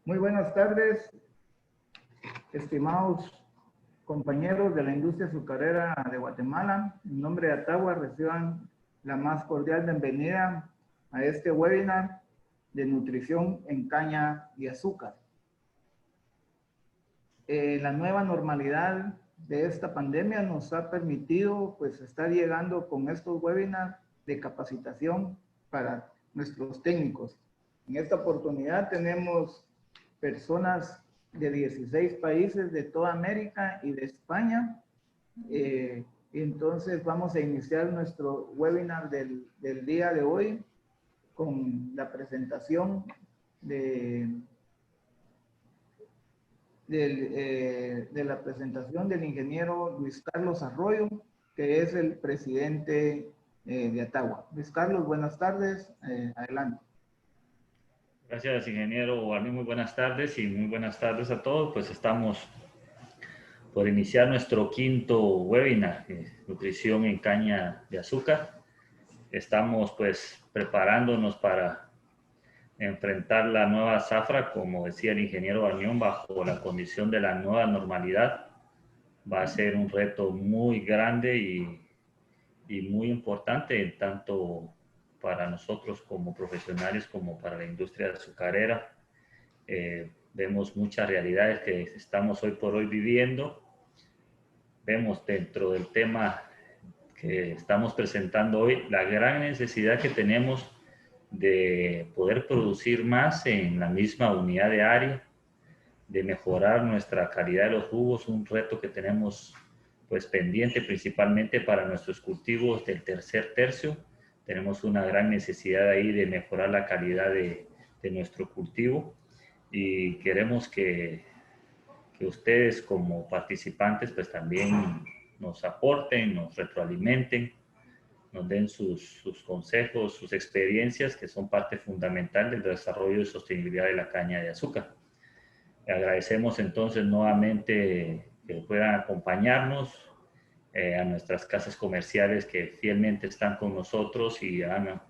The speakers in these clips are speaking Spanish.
Muy buenas tardes, estimados compañeros de la industria azucarera de Guatemala. En nombre de Atagua, reciban la más cordial bienvenida a este webinar de nutrición en caña y azúcar. La nueva normalidad de esta pandemia nos ha permitido pues estar llegando con estos webinars de capacitación para nuestros técnicos. En esta oportunidad tenemos personas de 16 países de toda América y de España. Entonces vamos a iniciar nuestro webinar del día de hoy con la presentación de la presentación del ingeniero Luis Carlos Arroyo, que es el presidente de Atagua. Luis Carlos, buenas tardes, adelante. Gracias, ingeniero. A mí muy buenas tardes y muy buenas tardes a todos. Pues estamos por iniciar nuestro quinto webinar, nutrición en caña de azúcar. Estamos pues preparándonos para enfrentar la nueva zafra, como decía el ingeniero Barnión, bajo la condición de la nueva normalidad. Va a ser un reto muy grande y muy importante, tanto para nosotros como profesionales como para la industria azucarera. Vemos muchas realidades que estamos hoy por hoy viviendo. Vemos dentro del tema que estamos presentando hoy la gran necesidad que tenemos de poder producir más en la misma unidad de área, de mejorar nuestra calidad de los jugos, un reto que tenemos pues pendiente principalmente para nuestros cultivos del tercer tercio. Tenemos una gran necesidad ahí de mejorar la calidad de nuestro cultivo y queremos que ustedes como participantes pues también nos aporten, nos retroalimenten, nos den sus consejos, sus experiencias, que son parte fundamental del desarrollo y sostenibilidad de la caña de azúcar. Agradecemos entonces nuevamente que puedan acompañarnos, a nuestras casas comerciales que fielmente están con nosotros y han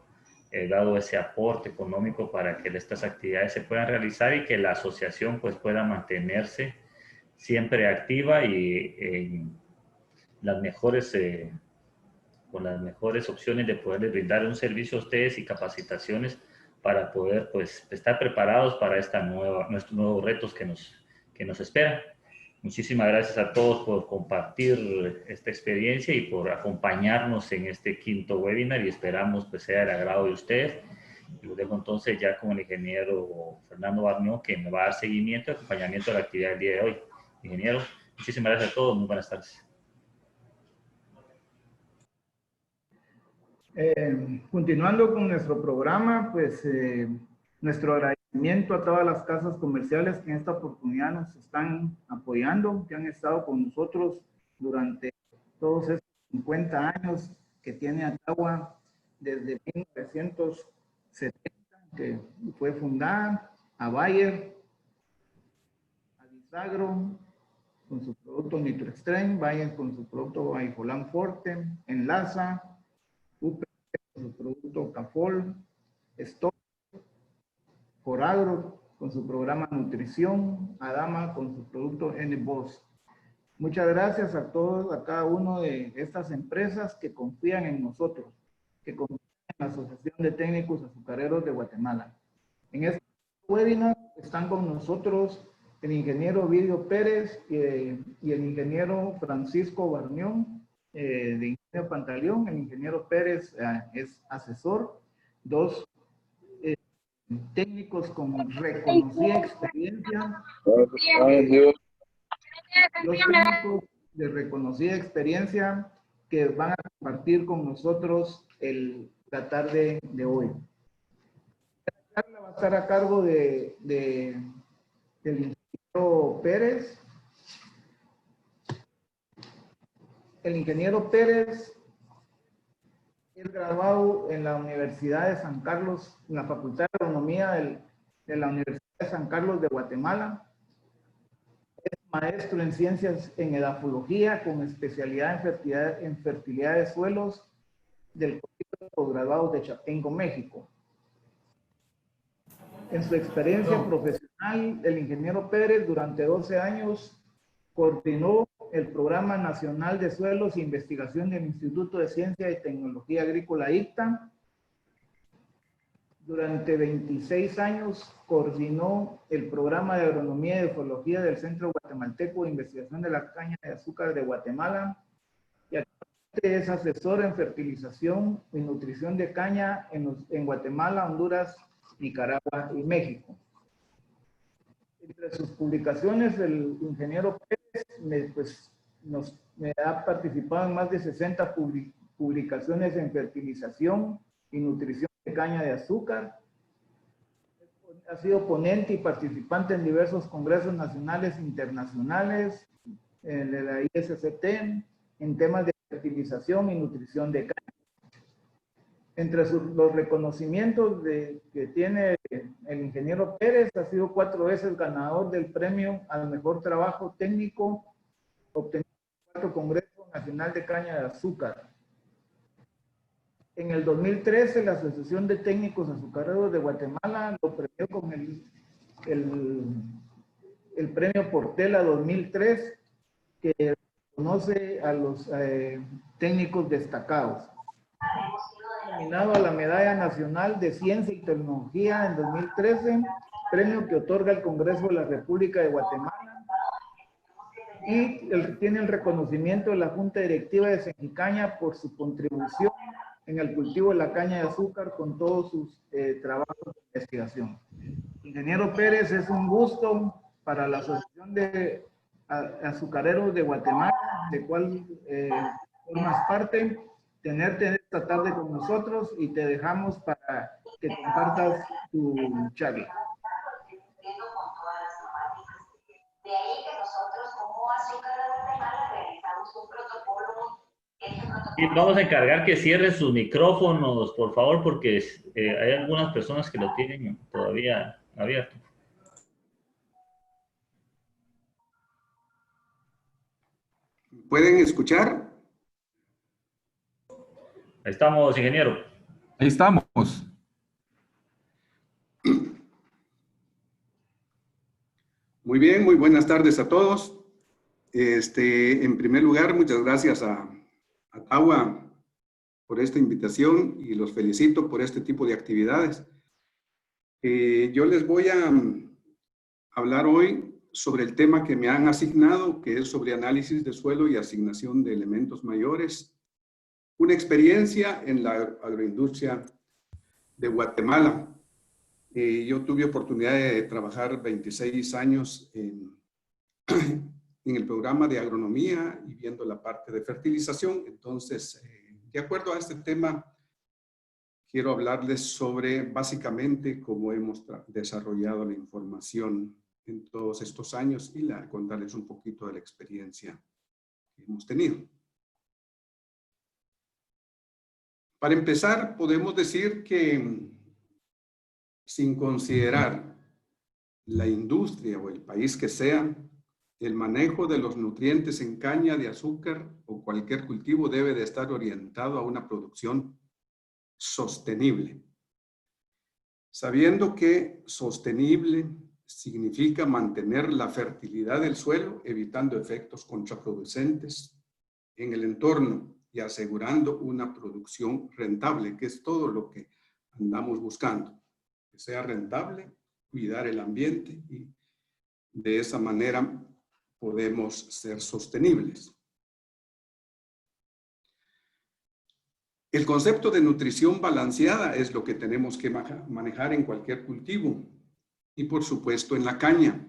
dado ese aporte económico para que estas actividades se puedan realizar y que la asociación pues pueda mantenerse siempre activa y en las mejores con las mejores opciones de poderles brindar un servicio a ustedes y capacitaciones para poder pues estar preparados para nuestros nuevos retos que nos esperan. Muchísimas gracias a todos por compartir esta experiencia y por acompañarnos en este quinto webinar y esperamos pues sea del agrado de ustedes. Y lo dejo entonces ya con el ingeniero Fernando Barnió, que me va a dar seguimiento y acompañamiento de la actividad del día de hoy. Ingeniero, muchísimas gracias a todos. Muy buenas tardes. Continuando con nuestro programa, pues nuestro agradecimiento a todas las casas comerciales que en esta oportunidad nos están apoyando, que han estado con nosotros durante todos estos 50 años que tiene Atagua desde 1970, que fue fundada, a Bayer, a Disagro, con su producto NitroExtreme, Bayer con su producto Baifolán Forte, Enlaza, UP con su producto Cafol, Stock, Foragro con su programa Nutrición, Adama con su producto NBOS. Muchas gracias a todos, a cada uno de estas empresas que confían en nosotros, que confían en la Asociación de Técnicos Azucareros de Guatemala. En este webinar están con nosotros el ingeniero Ovidio Pérez y el ingeniero Francisco Barnión, de Ingenio Pantaleón. El ingeniero Pérez es asesor, dos técnicos con reconocida experiencia, dos técnicos de reconocida experiencia que van a compartir con nosotros la tarde de hoy. La charla va a estar a cargo del ingeniero Pérez. El ingeniero Pérez es graduado en la Universidad de San Carlos, en la Facultad de Agronomía de la Universidad de San Carlos de Guatemala. Es maestro en ciencias en edafología con especialidad en fertilidad de suelos del Colegio posgraduados de Chapingo, México. En su experiencia profesional, el ingeniero Pérez durante 12 años coordinó el Programa Nacional de Suelos e Investigación del Instituto de Ciencia y Tecnología Agrícola ICTA. Durante 26 años coordinó el Programa de Agronomía y Ecología del Centro Guatemalteco de Investigación de la Caña de Azúcar de Guatemala y actualmente es asesor en fertilización y nutrición de caña en Guatemala, Honduras, Nicaragua y México. Entre sus publicaciones, el ingeniero Pérez me ha participado en más de 60 publicaciones en fertilización y nutrición de caña de azúcar. Ha sido ponente y participante en diversos congresos nacionales e internacionales, en la ISCT, en temas de fertilización y nutrición de caña. Entre los reconocimientos que tiene el ingeniero Pérez, ha sido 4 veces ganador del premio al mejor trabajo técnico obtenido en el 4º Congreso Nacional de Caña de Azúcar. En el 2013, la Asociación de Técnicos Azucareros de Guatemala lo premió con el premio Portela 2003, que reconoce a los técnicos destacados. Nominado a la Medalla Nacional de Ciencia y Tecnología en 2013, premio que otorga el Congreso de la República de Guatemala, y tiene el reconocimiento de la Junta Directiva de Senjicaña por su contribución en el cultivo de la caña de azúcar con todos sus trabajos de investigación. Ingeniero Pérez, es un gusto para la Asociación de Azucareros de Guatemala, de cual formas parte, tenerte esta tarde con nosotros, y te dejamos para que compartas tu charla. De ahí que nosotros como Azúcar de Guatemala realizamos un protocolo. Y vamos a encargar que cierren sus micrófonos, por favor, porque hay algunas personas que lo tienen todavía abierto. ¿Pueden escuchar? Ahí estamos, ingeniero. Ahí estamos. Muy bien, muy buenas tardes a todos. En primer lugar, muchas gracias a TAWA por esta invitación y los felicito por este tipo de actividades. Yo les voy a hablar hoy sobre el tema que me han asignado, que es sobre análisis de suelo y asignación de elementos mayores. Una experiencia en la agroindustria de Guatemala. Yo tuve oportunidad de trabajar 26 años en el programa de agronomía y viendo la parte de fertilización. Entonces, de acuerdo a este tema, quiero hablarles sobre básicamente cómo hemos desarrollado la información en todos estos años y contarles un poquito de la experiencia que hemos tenido. Para empezar, podemos decir que sin considerar la industria o el país que sea, el manejo de los nutrientes en caña de azúcar o cualquier cultivo debe de estar orientado a una producción sostenible. Sabiendo que sostenible significa mantener la fertilidad del suelo, evitando efectos contraproducentes en el entorno y asegurando una producción rentable, que es todo lo que andamos buscando. Que sea rentable, cuidar el ambiente, y de esa manera podemos ser sostenibles. El concepto de nutrición balanceada es lo que tenemos que manejar en cualquier cultivo y por supuesto en la caña.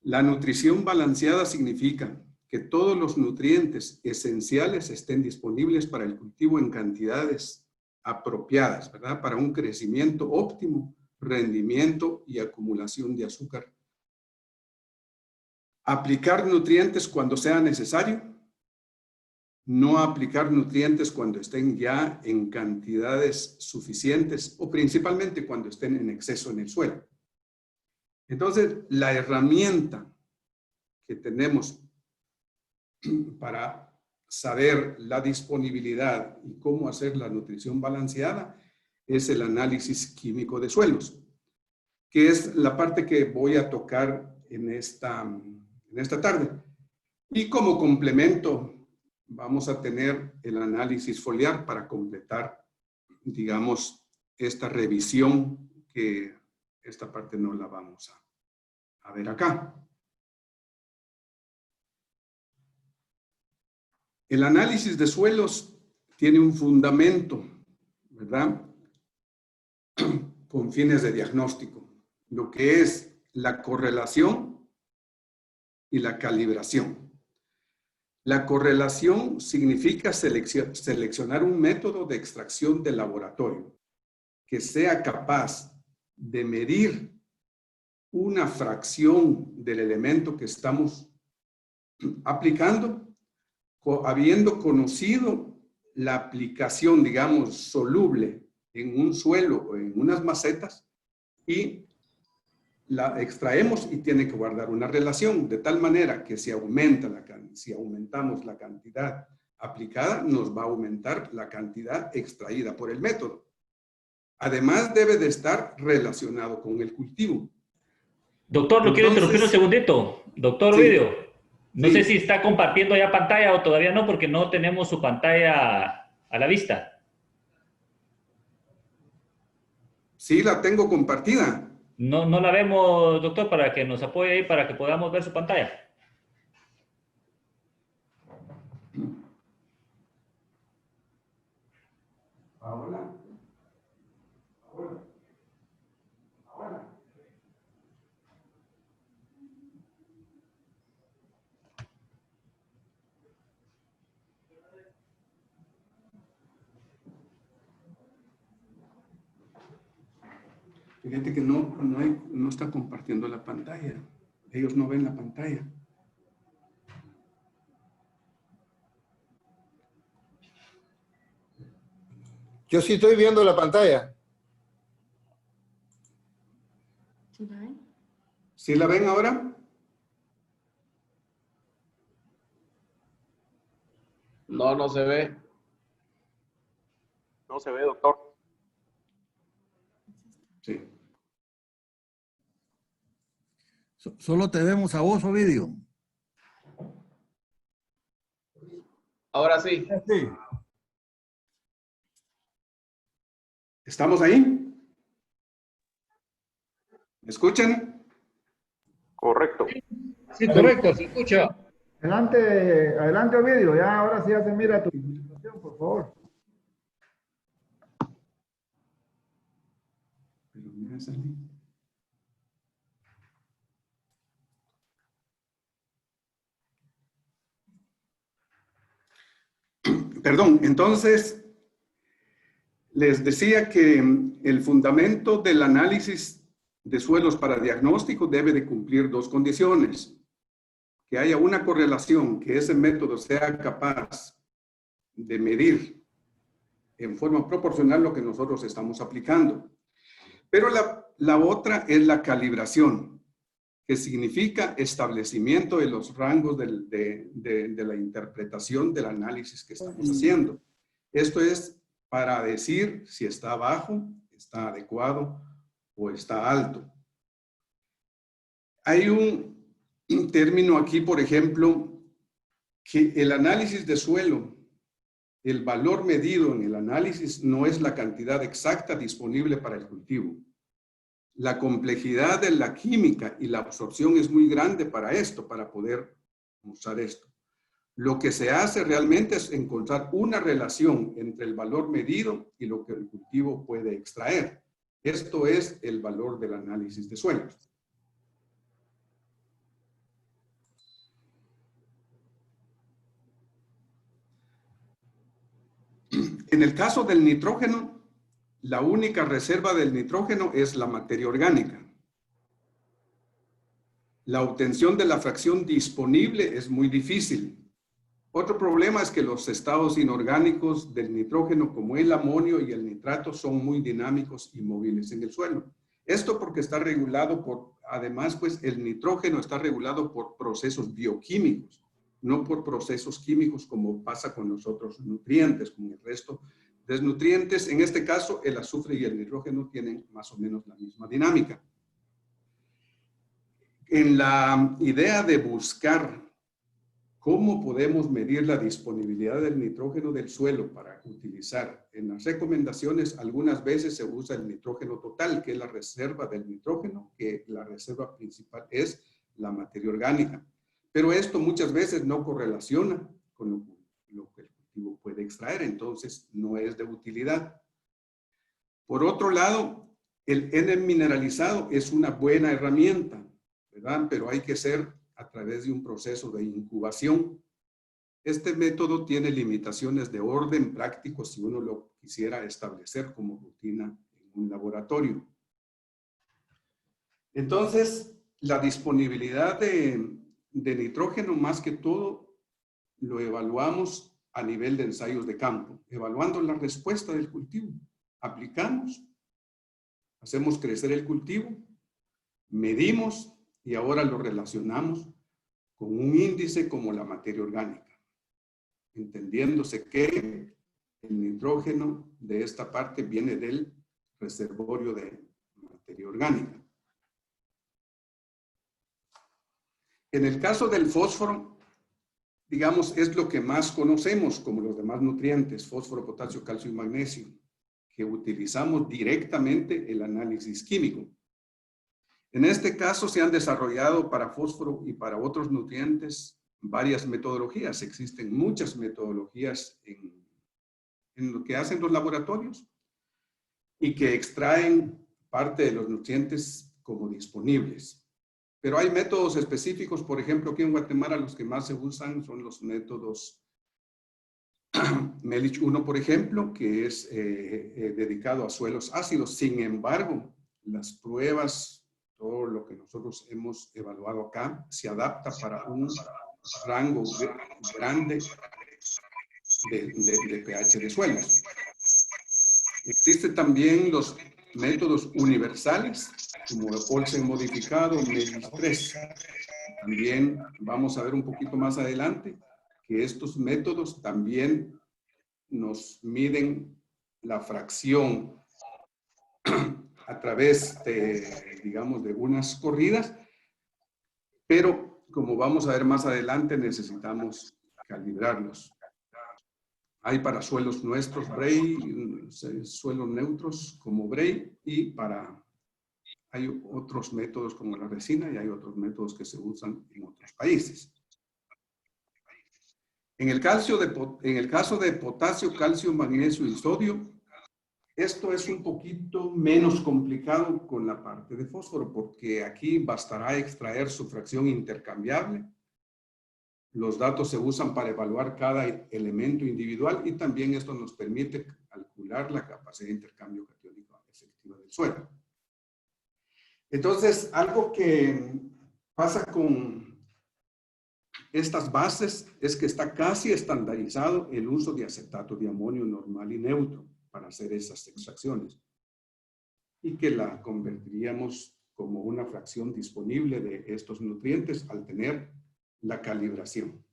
La nutrición balanceada significa que todos los nutrientes esenciales estén disponibles para el cultivo en cantidades apropiadas, ¿verdad? Para un crecimiento óptimo, rendimiento y acumulación de azúcar. Aplicar nutrientes cuando sea necesario. No aplicar nutrientes cuando estén ya en cantidades suficientes o principalmente cuando estén en exceso en el suelo. Entonces, la herramienta que tenemos para saber la disponibilidad y cómo hacer la nutrición balanceada es el análisis químico de suelos, que es la parte que voy a tocar en esta tarde. Y como complemento vamos a tener el análisis foliar para completar, digamos, esta revisión, que esta parte no la vamos a ver acá. El análisis de suelos tiene un fundamento, ¿verdad? Con fines de diagnóstico, lo que es la correlación y la calibración. La correlación significa seleccionar un método de extracción de laboratorio que sea capaz de medir una fracción del elemento que estamos aplicando, habiendo conocido la aplicación, digamos, soluble en un suelo o en unas macetas, y la extraemos y tiene que guardar una relación, de tal manera que si aumentamos la cantidad aplicada, nos va a aumentar la cantidad extraída por el método. Además, debe de estar relacionado con el cultivo. Doctor, lo quiero interrumpir un segundito. Doctor Ovidio, no sé si está compartiendo ya pantalla o todavía no, porque no tenemos su pantalla a la vista. Sí, la tengo compartida. No la vemos, doctor, para que nos apoye ahí, para que podamos ver su pantalla. Ahora. Fíjate que no está compartiendo la pantalla. Ellos no ven la pantalla. Yo sí estoy viendo la pantalla. ¿Sí la ven ahora? No, no se ve. No se ve, doctor. Sí. Solo te vemos a vos, Ovidio. Ahora sí. Sí. ¿Estamos ahí? ¿Me escuchan? Correcto. Sí, correcto, se escucha. Adelante, Ovidio. Ya, ahora sí ya se mira tu presentación, por favor. Pero mira, salí. Perdón, entonces les decía que el fundamento del análisis de suelos para diagnóstico debe de cumplir dos condiciones: que haya una correlación, que ese método sea capaz de medir en forma proporcional lo que nosotros estamos aplicando. Pero la otra es la calibración, que significa establecimiento de los rangos de la interpretación del análisis que estamos haciendo. Esto es para decir si está bajo, está adecuado o está alto. Hay un término aquí, por ejemplo, que el análisis de suelo, el valor medido en el análisis no es la cantidad exacta disponible para el cultivo. La complejidad de la química y la absorción es muy grande para esto, para poder usar esto. Lo que se hace realmente es encontrar una relación entre el valor medido y lo que el cultivo puede extraer. Esto es el valor del análisis de suelos. En el caso del nitrógeno, la única reserva del nitrógeno es la materia orgánica. La obtención de la fracción disponible es muy difícil. Otro problema es que los estados inorgánicos del nitrógeno, como el amonio y el nitrato, son muy dinámicos y móviles en el suelo. Esto porque está regulado por, además, pues el nitrógeno está regulado por procesos bioquímicos. no por procesos químicos como pasa con los otros nutrientes, con el resto de nutrientes. En este caso, el azufre y el nitrógeno tienen más o menos la misma dinámica. En la idea de buscar cómo podemos medir la disponibilidad del nitrógeno del suelo para utilizar en las recomendaciones, algunas veces se usa el nitrógeno total, que es la reserva del nitrógeno, que la reserva principal es la materia orgánica. Pero esto muchas veces no correlaciona con lo que el cultivo puede extraer, entonces no es de utilidad. Por otro lado, el N mineralizado es una buena herramienta, ¿verdad? Pero hay que ser a través de un proceso de incubación. Este método tiene limitaciones de orden práctico si uno lo quisiera establecer como rutina en un laboratorio. Entonces, la disponibilidad de nitrógeno, más que todo, lo evaluamos a nivel de ensayos de campo, evaluando la respuesta del cultivo. Aplicamos, hacemos crecer el cultivo, medimos y ahora lo relacionamos con un índice como la materia orgánica, entendiéndose que el nitrógeno de esta parte viene del reservorio de materia orgánica. En el caso del fósforo, digamos, es lo que más conocemos como los demás nutrientes, fósforo, potasio, calcio y magnesio, que utilizamos directamente el análisis químico. En este caso se han desarrollado para fósforo y para otros nutrientes varias metodologías. Existen muchas metodologías en lo que hacen los laboratorios y que extraen parte de los nutrientes como disponibles. Pero hay métodos específicos, por ejemplo, aquí en Guatemala los que más se usan son los métodos Melich 1, por ejemplo, que es dedicado a suelos ácidos. Sin embargo, las pruebas, todo lo que nosotros hemos evaluado acá, se adapta para un rango grande de pH de suelos. Existen también los métodos universales, como el Olsen modificado, Melich 3. También vamos a ver un poquito más adelante que estos métodos también nos miden la fracción a través de, digamos, de unas corridas, pero como vamos a ver más adelante, necesitamos calibrarlos. Hay para suelos nuestros, Bray, suelos neutros como Bray, y hay otros métodos como la resina y hay otros métodos que se usan en otros países. En el caso de potasio, calcio, magnesio y sodio, esto es un poquito menos complicado con la parte de fósforo, porque aquí bastará extraer su fracción intercambiable. Los datos se usan para evaluar cada elemento individual y también esto nos permite calcular la capacidad de intercambio catiónico efectiva del suelo. Entonces, algo que pasa con estas bases es que está casi estandarizado el uso de acetato de amonio normal y neutro para hacer esas extracciones y que la convertiríamos como una fracción disponible de estos nutrientes al tener la calibración.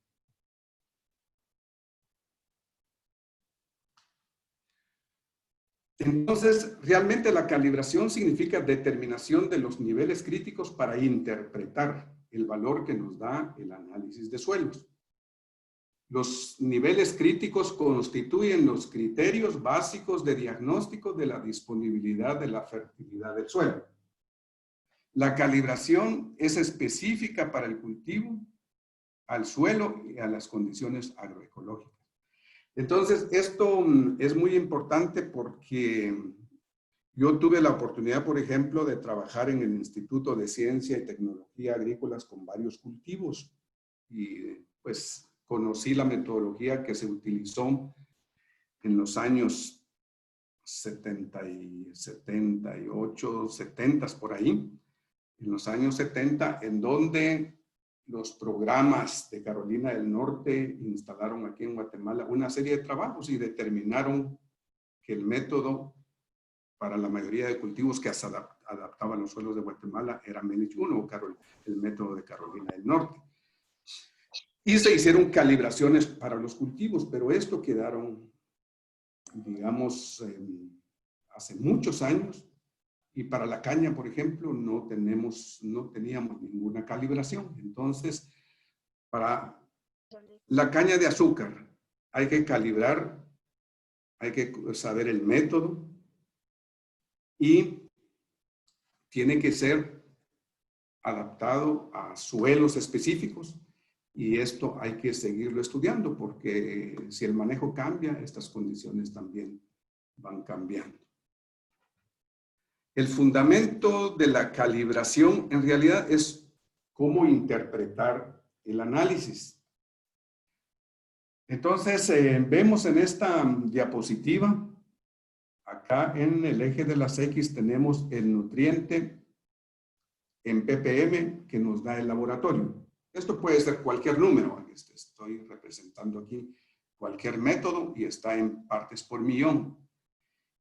Entonces, realmente la calibración significa determinación de los niveles críticos para interpretar el valor que nos da el análisis de suelos. Los niveles críticos constituyen los criterios básicos de diagnóstico de la disponibilidad de la fertilidad del suelo. La calibración es específica para el cultivo, al suelo y a las condiciones agroecológicas. Entonces, esto es muy importante porque yo tuve la oportunidad, por ejemplo, de trabajar en el Instituto de Ciencia y Tecnología Agrícolas con varios cultivos y pues conocí la metodología que se utilizó en los años 78, 70 por ahí, en los años 70, en donde los programas de Carolina del Norte instalaron aquí en Guatemala una serie de trabajos y determinaron que el método para la mayoría de cultivos que se adaptaban a los suelos de Guatemala era Melich 1 o el método de Carolina del Norte. Y se hicieron calibraciones para los cultivos, pero esto quedaron, digamos, hace muchos años. Y para la caña, por ejemplo, no teníamos ninguna calibración. Entonces, para la caña de azúcar hay que calibrar, hay que saber el método y tiene que ser adaptado a suelos específicos. Y esto hay que seguirlo estudiando porque si el manejo cambia, estas condiciones también van cambiando. El fundamento de la calibración en realidad es cómo interpretar el análisis. Entonces, vemos en esta diapositiva, acá en el eje de las X tenemos el nutriente en ppm que nos da el laboratorio. Esto puede ser cualquier número, estoy representando aquí cualquier método y está en partes por millón.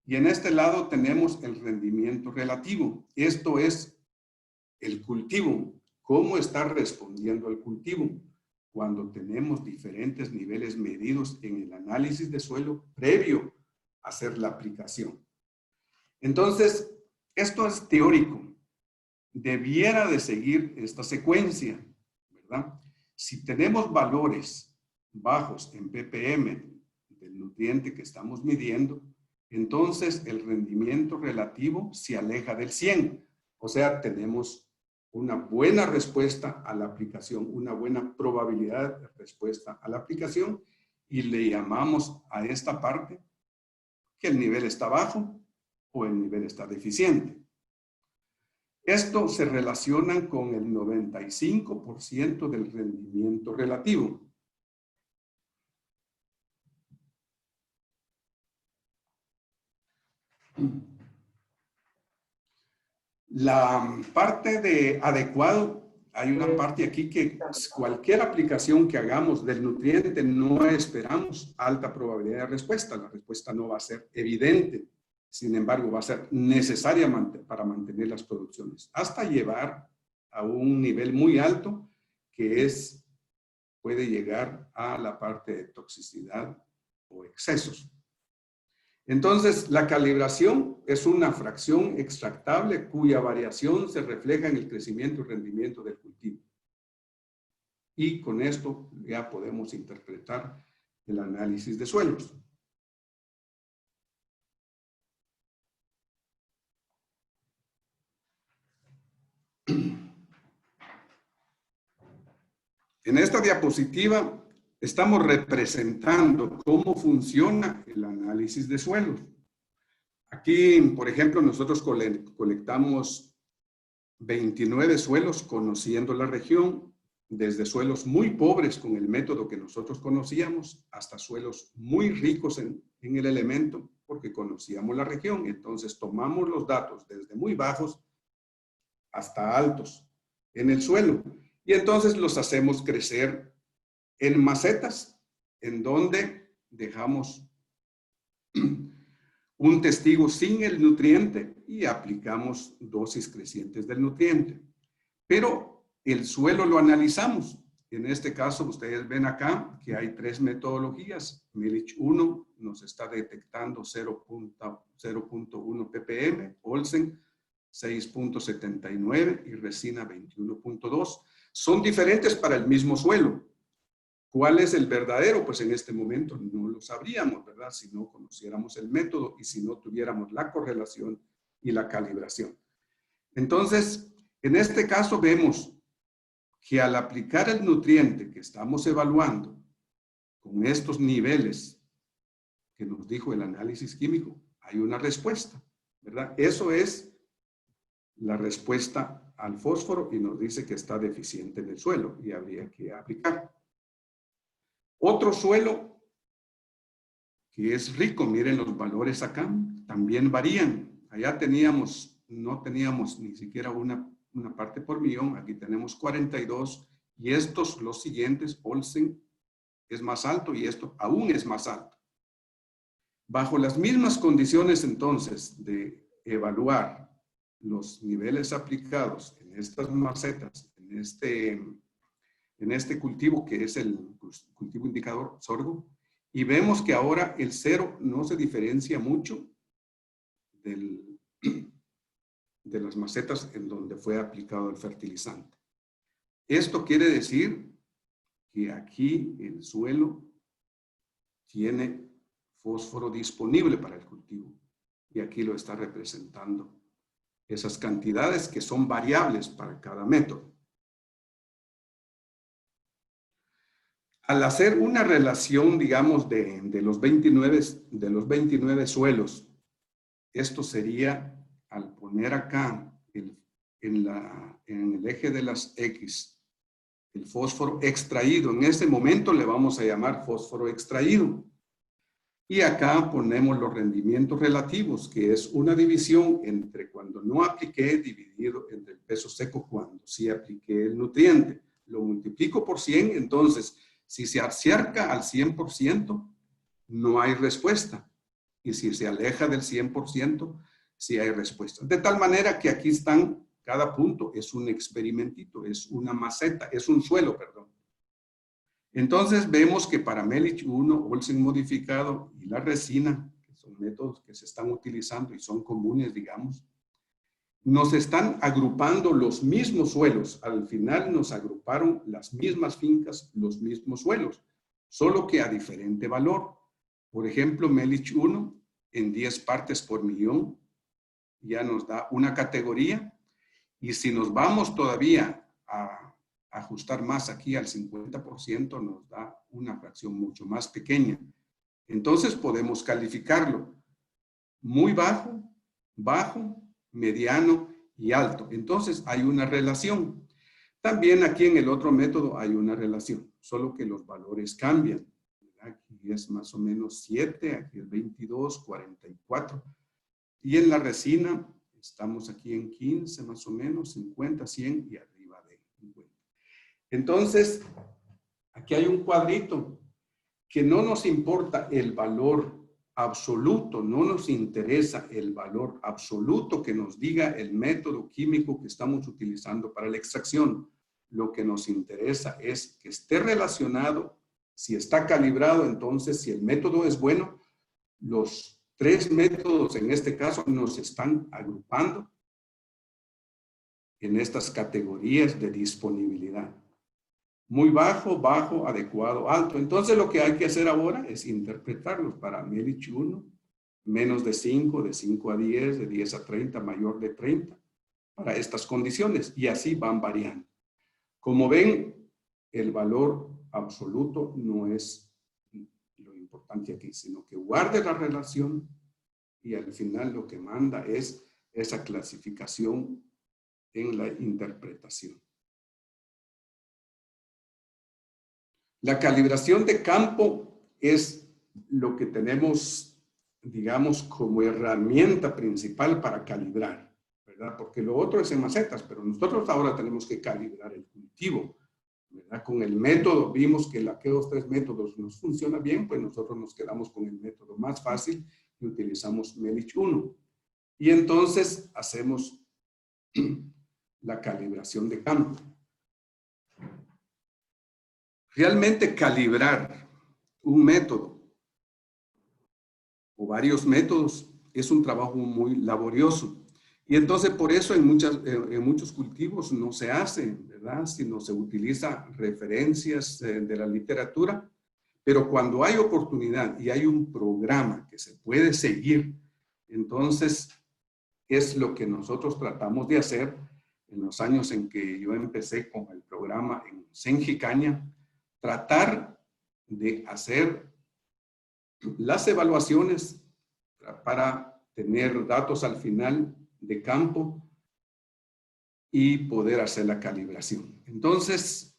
Y en este lado tenemos el rendimiento relativo. Esto es el cultivo. ¿Cómo está respondiendo el cultivo? Cuando tenemos diferentes niveles medidos en el análisis de suelo previo a hacer la aplicación. Entonces, esto es teórico. Debiera de seguir esta secuencia, ¿verdad? Si tenemos valores bajos en ppm del nutriente que estamos midiendo, entonces el rendimiento relativo se aleja del 100. O sea, tenemos una buena respuesta a la aplicación, una buena probabilidad de respuesta a la aplicación y le llamamos a esta parte que el nivel está bajo o el nivel está deficiente. Esto se relaciona con el 95% del rendimiento relativo. La parte de adecuado, hay una parte aquí que cualquier aplicación que hagamos del nutriente no esperamos alta probabilidad de respuesta. La respuesta no va a ser evidente. Sin embargo, va a ser necesaria para mantener las producciones, hasta llevar a un nivel muy alto que puede llegar a la parte de toxicidad o excesos. Entonces, la calibración es una fracción extractable cuya variación se refleja en el crecimiento y rendimiento del cultivo. Y con esto ya podemos interpretar el análisis de suelos. En esta diapositiva estamos representando cómo funciona el análisis de suelos. Aquí, por ejemplo, nosotros colectamos 29 suelos conociendo la región, desde suelos muy pobres con el método que nosotros conocíamos, hasta suelos muy ricos en el elemento, porque conocíamos la región. Entonces tomamos los datos desde muy bajos hasta altos en el suelo. Y entonces los hacemos crecer en macetas, en donde dejamos un testigo sin el nutriente y aplicamos dosis crecientes del nutriente. Pero el suelo lo analizamos. En este caso, ustedes ven acá que hay 3 metodologías. Melich 1 nos está detectando 0.1 ppm, Olsen 6.79 y Resina 21.2. Son diferentes para el mismo suelo. ¿Cuál es el verdadero? Pues en este momento no lo sabríamos, ¿verdad? Si no conociéramos el método y si no tuviéramos la correlación y la calibración. Entonces, en este caso vemos que al aplicar el nutriente que estamos evaluando con estos niveles que nos dijo el análisis químico, hay una respuesta, ¿verdad? Eso es la respuesta al fósforo y nos dice que está deficiente en el suelo y habría que aplicar. Otro suelo que es rico, miren los valores acá, también varían. Allá no teníamos ni siquiera una parte por millón, aquí tenemos 42 y los siguientes, Olsen es más alto y esto aún es más alto. Bajo las mismas condiciones entonces de evaluar los niveles aplicados en estas macetas, en este en este cultivo, que es el cultivo indicador sorgo, y vemos que ahora el cero no se diferencia mucho de las macetas en donde fue aplicado el fertilizante. Esto quiere decir que aquí el suelo tiene fósforo disponible para el cultivo, y aquí lo está representando esas cantidades que son variables para cada método. Al hacer una relación, digamos, de los 29 suelos, esto sería, al poner acá en el eje de las X, el fósforo extraído, en este momento le vamos a llamar fósforo extraído. Y acá ponemos los rendimientos relativos, que es una división entre cuando no apliqué dividido entre el peso seco cuando sí apliqué el nutriente. Lo multiplico por 100, entonces, si se acerca al 100%, no hay respuesta. Y si se aleja del 100%, sí hay respuesta. De tal manera que aquí están, cada punto es un experimentito, es una maceta, es un suelo, perdón. Entonces vemos que para Melich 1, Olsen modificado y la resina, que son métodos que se están utilizando y son comunes, digamos, nos están agrupando los mismos suelos. Al final nos agruparon las mismas fincas, los mismos suelos, solo que a diferente valor. Por ejemplo, Melich 1 en 10 partes por millón ya nos da una categoría, y si nos vamos todavía a ajustar más aquí al 50%, nos da una fracción mucho más pequeña. Entonces podemos calificarlo muy bajo, bajo, mediano y alto. Entonces hay una relación. También aquí en el otro método hay una relación, solo que los valores cambian. Aquí es más o menos 7, aquí es 22, 44. Y en la resina estamos aquí en 15 más o menos, 50, 100 y arriba de 50. Entonces, aquí hay un cuadrito que no nos importa el valor absoluto, no nos interesa el valor absoluto que nos diga el método químico que estamos utilizando para la extracción. Lo que nos interesa es que esté relacionado, si está calibrado, entonces si el método es bueno, los 3 métodos en este caso nos están agrupando en estas categorías de disponibilidad. Muy bajo, bajo, adecuado, alto. Entonces lo que hay que hacer ahora es interpretarlos para Melich 1, menos de 5, de 5 a 10, de 10 a 30, mayor de 30, para estas condiciones. Y así van variando. Como ven, el valor absoluto no es lo importante aquí, sino que guarde la relación y al final lo que manda es esa clasificación en la interpretación. La calibración de campo es lo que tenemos, digamos, como herramienta principal para calibrar, ¿verdad? Porque lo otro es en macetas, pero nosotros ahora tenemos que calibrar el cultivo, ¿verdad? Con el método, vimos que aquellos 3 métodos nos funciona bien, pues nosotros nos quedamos con el método más fácil y utilizamos Melich 1. Y entonces hacemos la calibración de campo. Realmente calibrar un método o varios métodos es un trabajo muy laborioso. Y entonces por eso en muchos cultivos no se hace, ¿verdad? Sino se utiliza referencias de la literatura. Pero cuando hay oportunidad y hay un programa que se puede seguir, entonces es lo que nosotros tratamos de hacer en los años en que yo empecé con el programa en Senji Caña. Tratar de hacer las evaluaciones para tener datos al final de campo y poder hacer la calibración. Entonces,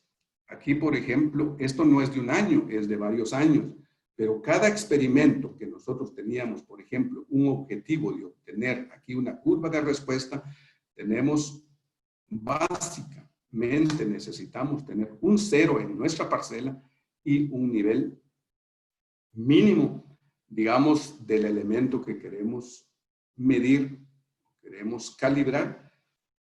aquí, por ejemplo, esto no es de un año, es de varios años, pero cada experimento que nosotros teníamos, por ejemplo, un objetivo de obtener aquí una curva de respuesta, tenemos básicamente necesitamos tener un 0 en nuestra parcela y un nivel mínimo, digamos, del elemento que queremos medir, queremos calibrar,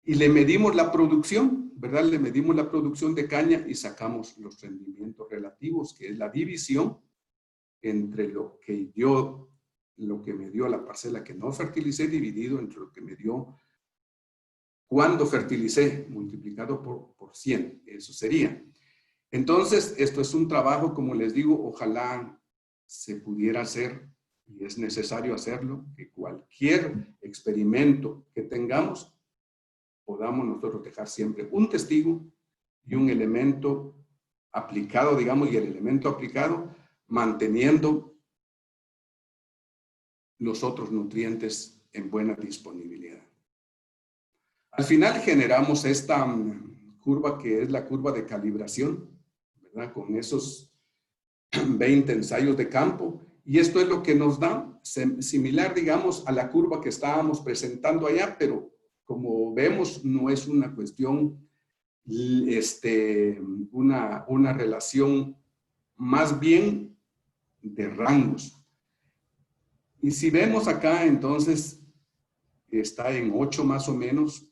Y le medimos la producción, ¿verdad? Le medimos la producción de caña y sacamos los rendimientos relativos, que es la división entre lo que me dio la parcela que no fertilicé, dividido entre lo que me dio cuando fertilicé, multiplicado por 100. Eso sería. Entonces, esto es un trabajo, como les digo, ojalá se pudiera hacer, y es necesario hacerlo, que cualquier experimento que tengamos, podamos nosotros dejar siempre un testigo y un elemento aplicado, digamos, y el elemento aplicado manteniendo los otros nutrientes en buena disponibilidad. Al final generamos esta curva que es la curva de calibración, ¿verdad? Con esos 20 ensayos de campo. Y esto es lo que nos da, similar, digamos, a la curva que estábamos presentando allá, pero como vemos, no es una cuestión, una relación más bien de rangos. Y si vemos acá, entonces, está en 8 más o menos,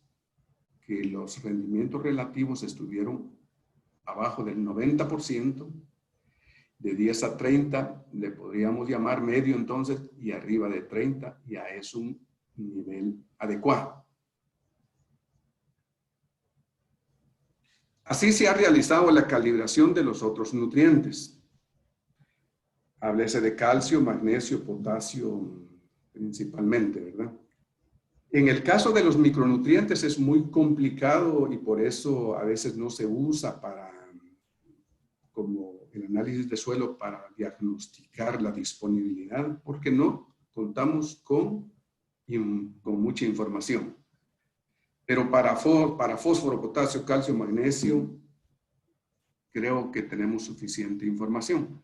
que los rendimientos relativos estuvieron abajo del 90%, de 10 a 30 le podríamos llamar medio entonces, y arriba de 30 ya es un nivel adecuado. Así se ha realizado la calibración de los otros nutrientes. Háblese de calcio, magnesio, potasio principalmente, ¿verdad? En el caso de los micronutrientes es muy complicado y por eso a veces no se usa como el análisis de suelo para diagnosticar la disponibilidad, porque no contamos con mucha información. Pero para fósforo, potasio, calcio, magnesio, creo que tenemos suficiente información.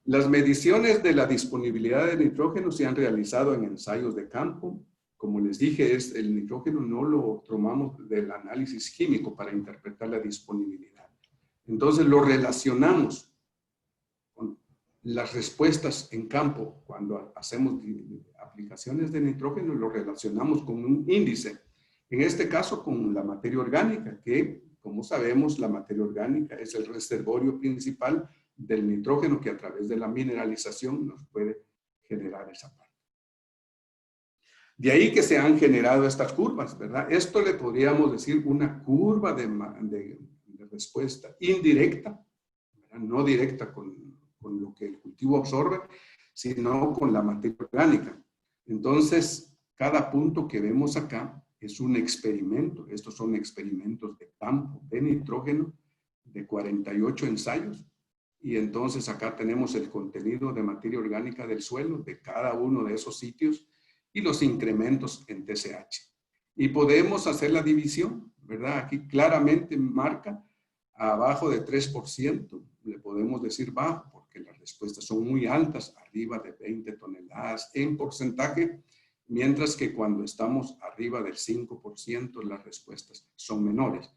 Las mediciones de la disponibilidad de nitrógeno se han realizado en ensayos de campo. Como les dije, el nitrógeno no lo tomamos del análisis químico para interpretar la disponibilidad. Entonces lo relacionamos con las respuestas en campo. Cuando hacemos aplicaciones de nitrógeno, lo relacionamos con un índice. En este caso, con la materia orgánica, que, como sabemos, la materia orgánica es el reservorio principal del nitrógeno que a través de la mineralización nos puede generar esa parte. De ahí que se han generado estas curvas, ¿verdad? Esto le podríamos decir una curva de respuesta indirecta, ¿verdad? No directa con lo que el cultivo absorbe, sino con la materia orgánica. Entonces, cada punto que vemos acá es un experimento. Estos son experimentos de campo de nitrógeno de 48 ensayos. Y entonces acá tenemos el contenido de materia orgánica del suelo de cada uno de esos sitios y los incrementos en TSH. Y podemos hacer la división, ¿verdad? Aquí claramente marca abajo de 3%, le podemos decir bajo, porque las respuestas son muy altas, arriba de 20 toneladas en porcentaje, mientras que cuando estamos arriba del 5%, las respuestas son menores.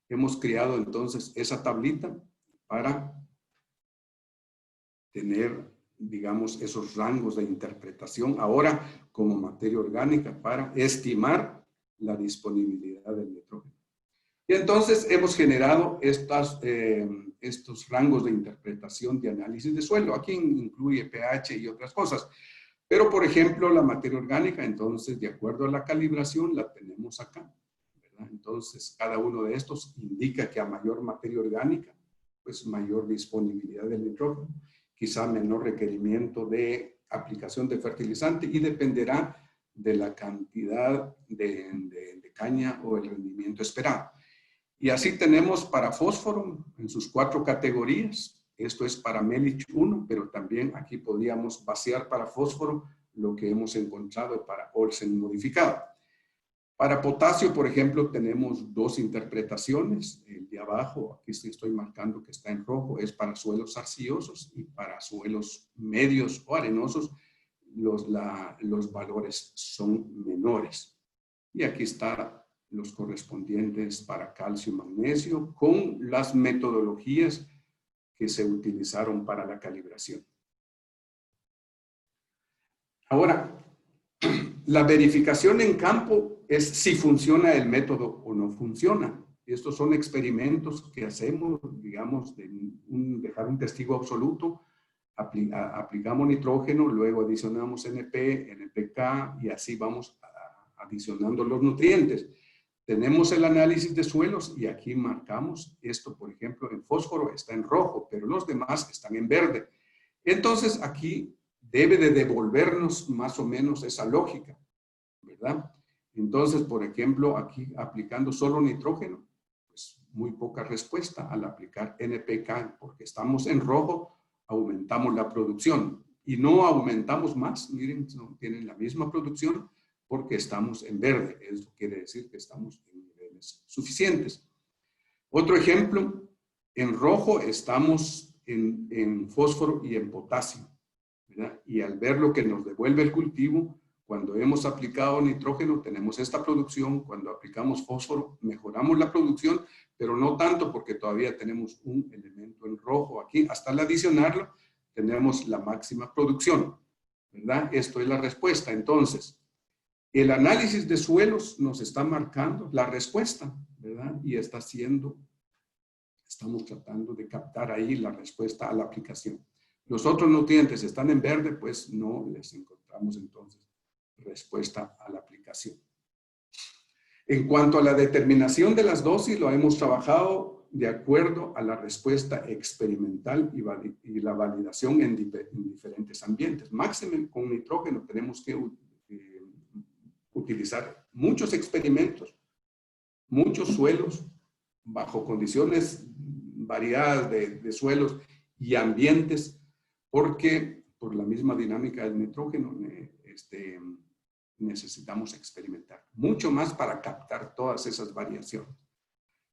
Hemos creado entonces esa tablita para tener, digamos, esos rangos de interpretación ahora como materia orgánica para estimar la disponibilidad del nitrógeno. Y entonces hemos generado estos rangos de interpretación de análisis de suelo. Aquí incluye pH y otras cosas. Pero, por ejemplo, la materia orgánica, entonces, de acuerdo a la calibración, la tenemos acá, ¿verdad? Entonces, cada uno de estos indica que a mayor materia orgánica, pues mayor disponibilidad del nitrógeno, quizá menor requerimiento de aplicación de fertilizante y dependerá de la cantidad de caña o el rendimiento esperado. Y así tenemos para fósforo en sus 4 categorías. Esto es para Melich 1, pero también aquí podríamos vaciar para fósforo lo que hemos encontrado para Olsen modificado. Para potasio, por ejemplo, tenemos 2 interpretaciones. El de abajo, aquí sí estoy marcando que está en rojo, es para suelos arcillosos y para suelos medios o arenosos los valores son menores. Y aquí están los correspondientes para calcio y magnesio con las metodologías que se utilizaron para la calibración. Ahora, La verificación en campo es si funciona el método o no funciona. Estos son experimentos que hacemos, digamos, de dejar un testigo absoluto, aplicamos nitrógeno, luego adicionamos NP, NPK y así vamos adicionando los nutrientes. Tenemos el análisis de suelos y aquí marcamos esto, por ejemplo, en fósforo está en rojo, pero los demás están en verde. Entonces aquí debe de devolvernos más o menos esa lógica, ¿verdad? Entonces, por ejemplo, aquí aplicando solo nitrógeno, pues muy poca respuesta. Al aplicar NPK, porque estamos en rojo, aumentamos la producción. Y no aumentamos más, miren, no tienen la misma producción porque estamos en verde. Eso quiere decir que estamos en niveles suficientes. Otro ejemplo, en rojo estamos en fósforo y en potasio, ¿verdad? Y al ver lo que nos devuelve el cultivo, cuando hemos aplicado nitrógeno tenemos esta producción, cuando aplicamos fósforo mejoramos la producción, pero no tanto porque todavía tenemos un elemento en rojo aquí. Hasta al adicionarlo tenemos la máxima producción, ¿verdad? Esto es la respuesta. Entonces, el análisis de suelos nos está marcando la respuesta, ¿verdad? Y estamos tratando de captar ahí la respuesta a la aplicación. Los otros nutrientes están en verde, pues no les encontramos entonces respuesta a la aplicación. En cuanto a la determinación de las dosis, lo hemos trabajado de acuerdo a la respuesta experimental y la validación en diferentes ambientes. Máximo con nitrógeno tenemos que utilizar muchos experimentos, muchos suelos, bajo condiciones variadas de suelos y ambientes, porque por la misma dinámica del nitrógeno necesitamos experimentar mucho más para captar todas esas variaciones.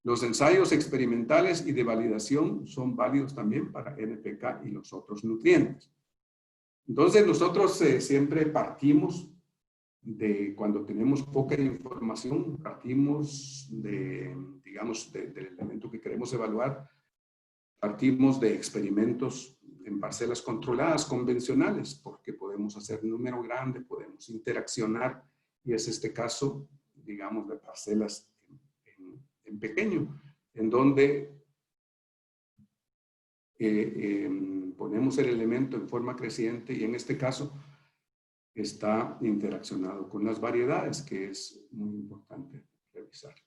Los ensayos experimentales y de validación son válidos también para NPK y los otros nutrientes. Entonces nosotros siempre partimos de cuando tenemos poca información, partimos digamos, del elemento que queremos evaluar, partimos de experimentos en parcelas controladas, convencionales, porque podemos hacer número grande, podemos interaccionar, y es este caso, digamos, de parcelas en pequeño, en donde ponemos el elemento en forma creciente y en este caso está interaccionado con las variedades, que es muy importante revisarlo.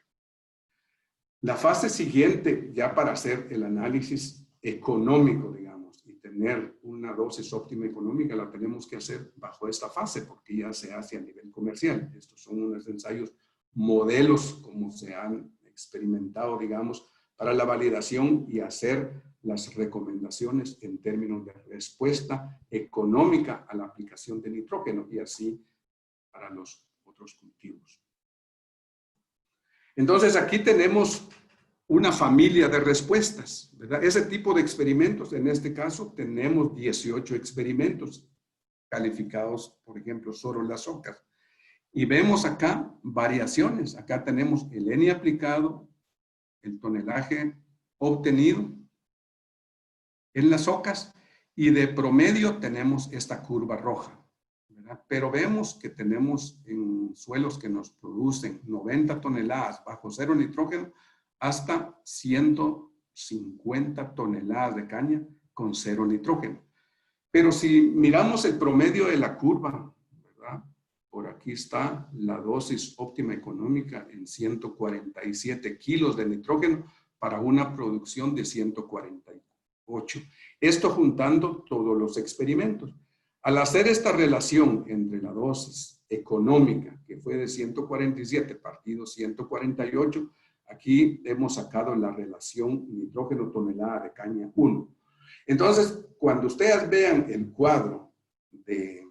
La fase siguiente, ya para hacer el análisis económico, digamos, y tener una dosis óptima económica, la tenemos que hacer bajo esta fase, porque ya se hace a nivel comercial. Estos son unos ensayos, modelos, como se han experimentado, digamos, para la validación y hacer las recomendaciones en términos de respuesta económica a la aplicación de nitrógeno y así para los otros cultivos. Entonces aquí tenemos una familia de respuestas, ¿verdad? Ese tipo de experimentos, en este caso tenemos 18 experimentos calificados, por ejemplo, solo las ocas. Y vemos acá variaciones. Acá tenemos el N aplicado, el tonelaje obtenido en las ocas y de promedio tenemos esta curva roja, ¿verdad? Pero vemos que tenemos en suelos que nos producen 90 toneladas bajo cero nitrógeno hasta 150 toneladas de caña con cero nitrógeno. Pero si miramos el promedio de la curva, ¿verdad? Por aquí está la dosis óptima económica en 147 kilos de nitrógeno para una producción de 148. Esto juntando todos los experimentos. Al hacer esta relación entre la dosis económica, que fue de 147 partido 148, aquí hemos sacado la relación nitrógeno tonelada de caña 1. Entonces, cuando ustedes vean el cuadro de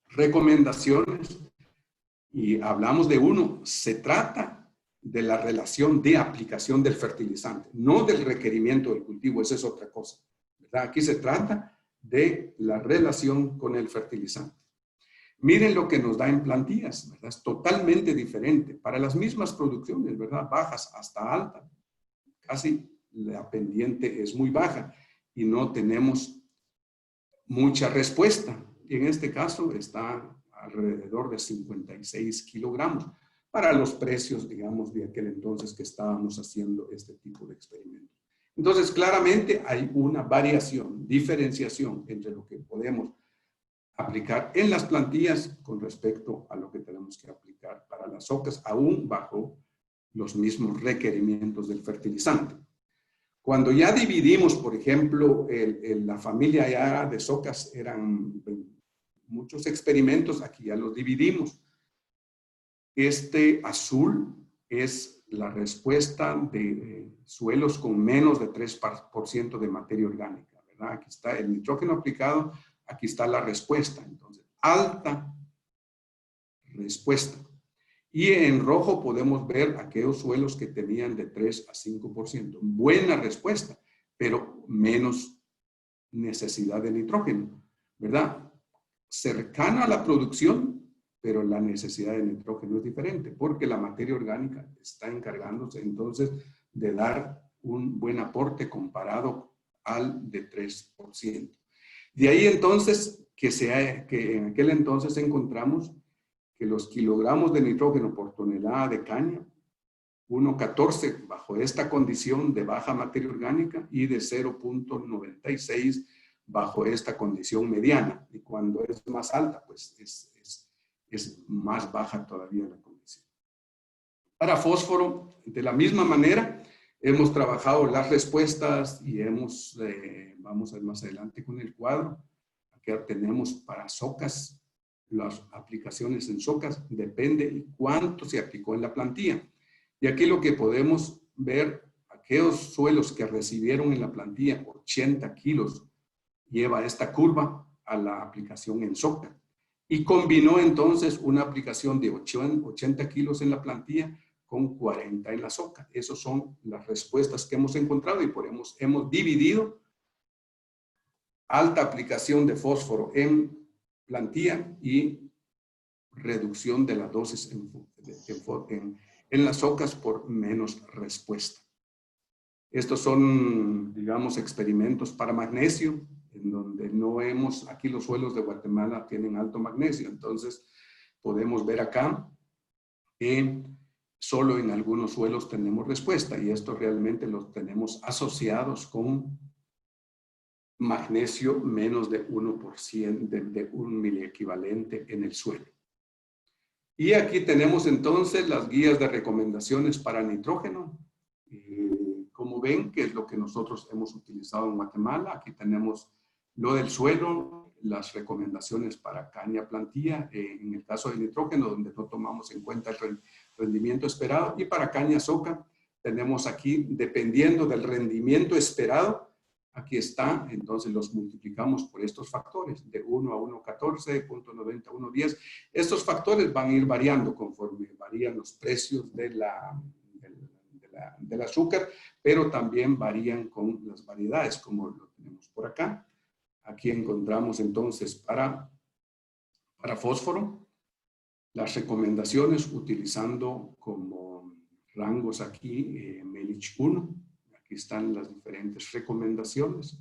recomendaciones y hablamos de 1, se trata de la relación de aplicación del fertilizante, no del requerimiento del cultivo, esa es otra cosa, ¿verdad? Aquí se trata de la relación con el fertilizante. Miren lo que nos da en plantillas, ¿verdad? Es totalmente diferente para las mismas producciones, ¿verdad? Bajas hasta alta, casi la pendiente es muy baja y no tenemos mucha respuesta. Y en este caso está alrededor de 56 kilogramos para los precios, digamos, de aquel entonces que estábamos haciendo este tipo de experimentos. Entonces, claramente hay una variación, diferenciación entre lo que podemos aplicar en las plantillas con respecto a lo que tenemos que aplicar para las ocas, aún bajo los mismos requerimientos del fertilizante. Cuando ya dividimos, por ejemplo, la familia ya de socas, eran muchos experimentos, aquí ya los dividimos. Este azul es la respuesta de suelos con menos de 3% de materia orgánica, ¿verdad? Aquí está el nitrógeno aplicado, aquí está la respuesta. Entonces, alta respuesta. Y en rojo podemos ver aquellos suelos que tenían de 3 a 5%. Buena respuesta, pero menos necesidad de nitrógeno, ¿verdad? Cercana a la producción, pero la necesidad de nitrógeno es diferente, porque la materia orgánica está encargándose entonces de dar un buen aporte comparado al de 3%. De ahí entonces que en aquel entonces encontramos que los kilogramos de nitrógeno por tonelada de caña, 1.14 bajo esta condición de baja materia orgánica y de 0.96 bajo esta condición mediana. Y cuando es más alta, pues es más baja todavía la condición. Para fósforo, de la misma manera, hemos trabajado las respuestas y vamos a ver más adelante con el cuadro. Aquí tenemos para socas, las aplicaciones en socas, depende de cuánto se aplicó en la plantilla. Y aquí lo que podemos ver, aquellos suelos que recibieron en la plantilla 80 kilos, lleva esta curva a la aplicación en soca. Y combinó entonces una aplicación de 80 kilos en la plantilla con 40 en la soca. Esas son las respuestas que hemos encontrado y hemos dividido alta aplicación de fósforo en plantilla y reducción de la dosis en las ocas por menos respuesta. Estos son, digamos, experimentos para magnesio, en donde aquí los suelos de Guatemala tienen alto magnesio, entonces podemos ver acá que solo en algunos suelos tenemos respuesta y esto realmente los tenemos asociados con magnesio menos de 1%, de un miliequivalente en el suelo. Y aquí tenemos entonces las guías de recomendaciones para nitrógeno. Como ven, que es lo que nosotros hemos utilizado en Guatemala. Aquí tenemos lo del suelo, las recomendaciones para caña plantilla, en el caso de nitrógeno, donde no tomamos en cuenta el rendimiento esperado. Y para caña soca, tenemos aquí, dependiendo del rendimiento esperado, aquí está, entonces los multiplicamos por estos factores, de 1 a 1.14, 0.90 a 1.10. Estos factores van a ir variando conforme varían los precios del azúcar, pero también varían con las variedades, como lo tenemos por acá. Aquí encontramos entonces para fósforo las recomendaciones utilizando como rangos aquí Melich 1. Aquí están las diferentes recomendaciones.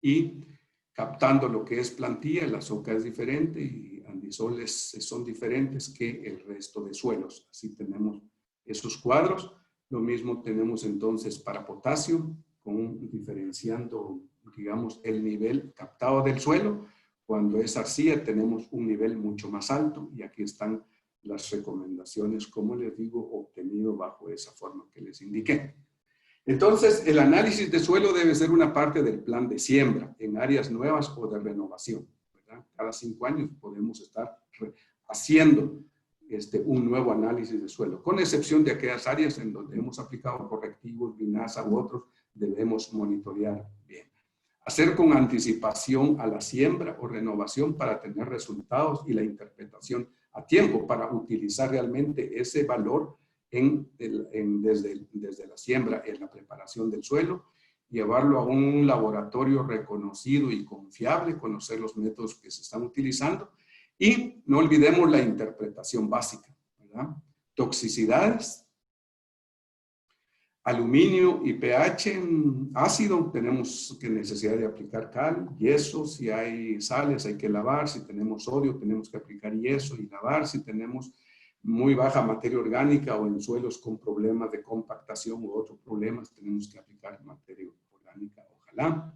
Y captando lo que es plantilla, la soca es diferente y andisoles son diferentes que el resto de suelos. Así tenemos esos cuadros. Lo mismo tenemos entonces para potasio, diferenciando, digamos, el nivel captado del suelo. Cuando es arcilla tenemos un nivel mucho más alto y aquí están las recomendaciones, como les digo, obtenido bajo esa forma que les indiqué. Entonces, el análisis de suelo debe ser una parte del plan de siembra en áreas nuevas o de renovación, ¿verdad? Cada 5 años podemos estar haciendo un nuevo análisis de suelo, con excepción de aquellas áreas en donde hemos aplicado correctivos, vinasa u otros, debemos monitorear bien. Hacer con anticipación a la siembra o renovación para tener resultados y la interpretación a tiempo para utilizar realmente ese valor desde la siembra en la preparación del suelo, llevarlo a un laboratorio reconocido y confiable, conocer los métodos que se están utilizando y no olvidemos la interpretación básica, ¿verdad? Toxicidades, aluminio y pH ácido, tenemos que necesidad de aplicar cal, yeso, si hay sales hay que lavar, si tenemos sodio tenemos que aplicar yeso y lavar, si tenemos muy baja materia orgánica o en suelos con problemas de compactación u otros problemas tenemos que aplicar materia orgánica, ojalá.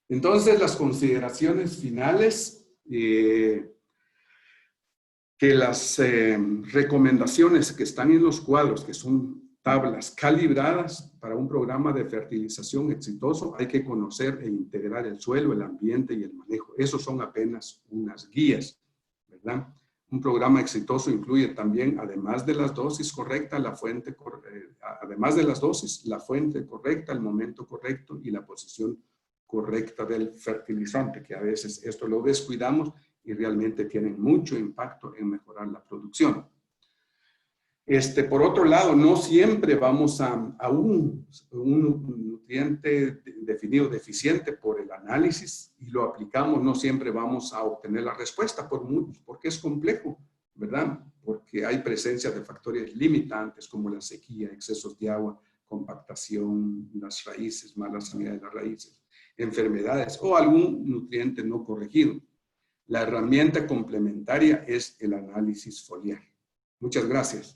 Entonces las consideraciones finales, que las recomendaciones que están en los cuadros, que son tablas calibradas para un programa de fertilización exitoso, hay que conocer e integrar el suelo, el ambiente y el manejo. Esos son apenas unas guías, ¿verdad? Un programa exitoso incluye también, además de las dosis correctas, la fuente correcta, el momento correcto y la posición correcta del fertilizante, que a veces esto lo descuidamos y realmente tienen mucho impacto en mejorar la producción. Por otro lado, no siempre vamos a un nutriente definido deficiente por el análisis y lo aplicamos, no siempre vamos a obtener la respuesta porque es complejo, ¿verdad? Porque hay presencia de factores limitantes como la sequía, excesos de agua, compactación, las raíces, mala sanidad de las raíces, enfermedades o algún nutriente no corregido. La herramienta complementaria es el análisis foliar. Muchas gracias.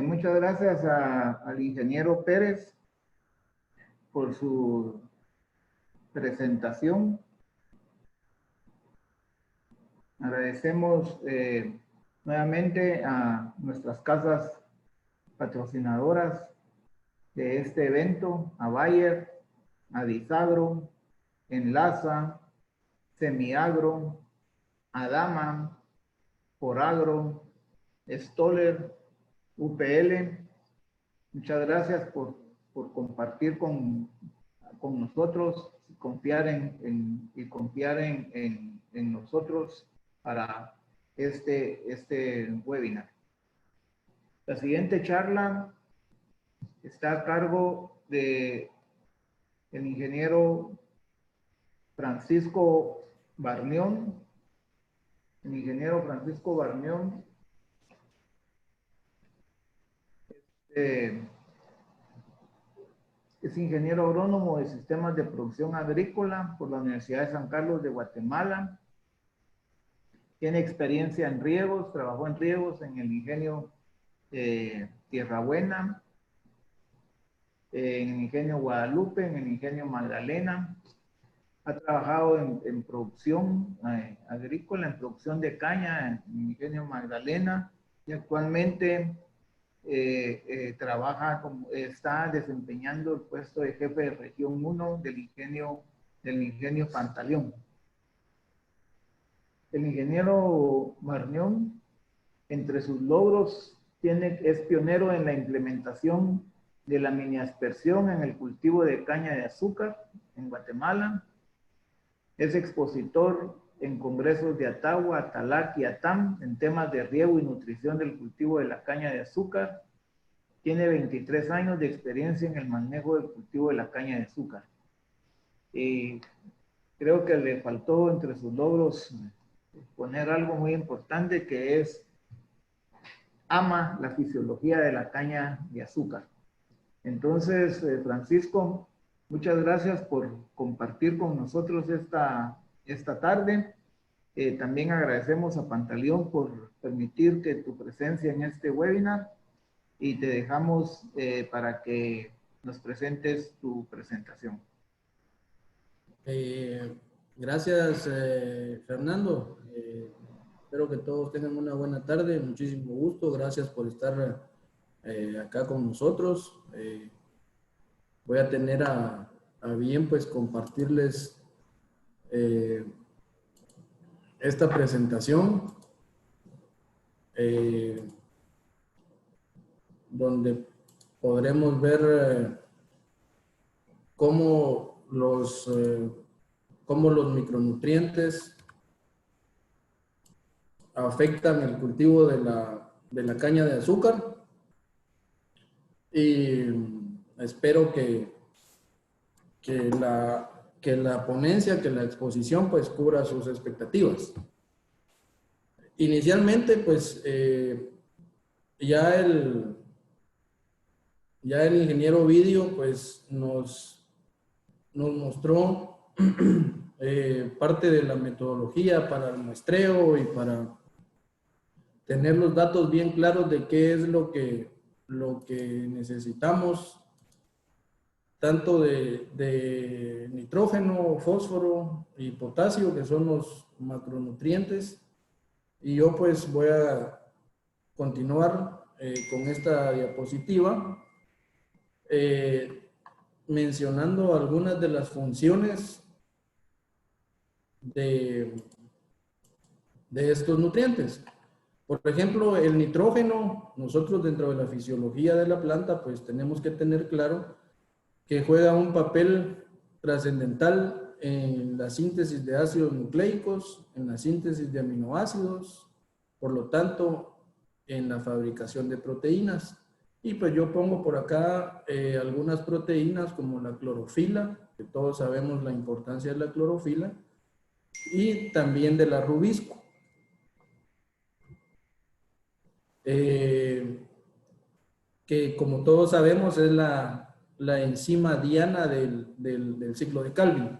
Muchas gracias al ingeniero Pérez por su presentación. Agradecemos nuevamente a nuestras casas patrocinadoras de este evento, a Bayer, a Disagro, Enlaza, Semiagro, Adama, Poragro, Stoller, UPL. Muchas gracias por compartir con nosotros, confiar en nosotros para este webinar. La siguiente charla está a cargo de el ingeniero Francisco Barnión. El ingeniero Francisco Barnión es ingeniero agrónomo de sistemas de producción agrícola por la Universidad de San Carlos de Guatemala. Tiene experiencia en riegos, trabajó en riegos en el ingenio Tierra Buena, en el ingenio Guadalupe, en el ingenio Magdalena. Ha trabajado en producción agrícola, en producción de caña en el ingenio Magdalena y actualmente está desempeñando el puesto de jefe de región 1 del ingenio Pantaleón. El ingeniero Barnión, entre sus logros, es pionero en la implementación de la miniaspersión en el cultivo de caña de azúcar en Guatemala. Es expositor en congresos de Atagua, Atalac y Atam en temas de riego y nutrición del cultivo de la caña de azúcar. Tiene 23 años de experiencia en el manejo del cultivo de la caña de azúcar. Y creo que le faltó entre sus logros poner algo muy importante, que es ama la fisiología de la caña de azúcar. Entonces, Francisco, muchas gracias por compartir con nosotros esta tarde. También agradecemos a Pantaleón por permitir que tu presencia en este webinar y te dejamos para que nos presentes tu presentación. Gracias, Fernando. Espero que todos tengan una buena tarde. Muchísimo gusto. Gracias por estar acá con nosotros. Voy a tener a bien pues compartirles esta presentación donde podremos ver cómo los micronutrientes afectan el cultivo de la caña de azúcar, y espero que la ponencia, que la exposición pues cubra sus expectativas. Inicialmente pues ya el ingeniero Ovidio pues nos mostró parte de la metodología para el muestreo y para tener los datos bien claros de qué es lo que necesitamos, tanto de nitrógeno, fósforo y potasio, que son los macronutrientes. Y yo pues voy a continuar con esta diapositiva mencionando algunas de las funciones de estos nutrientes. Por ejemplo, el nitrógeno, nosotros dentro de la fisiología de la planta, pues tenemos que tener claro que juega un papel trascendental en la síntesis de ácidos nucleicos, en la síntesis de aminoácidos, por lo tanto, en la fabricación de proteínas. Y pues yo pongo por acá algunas proteínas como la clorofila, que todos sabemos la importancia de la clorofila, y también de la rubisco. Que como todos sabemos es la enzima diana del ciclo de Calvin.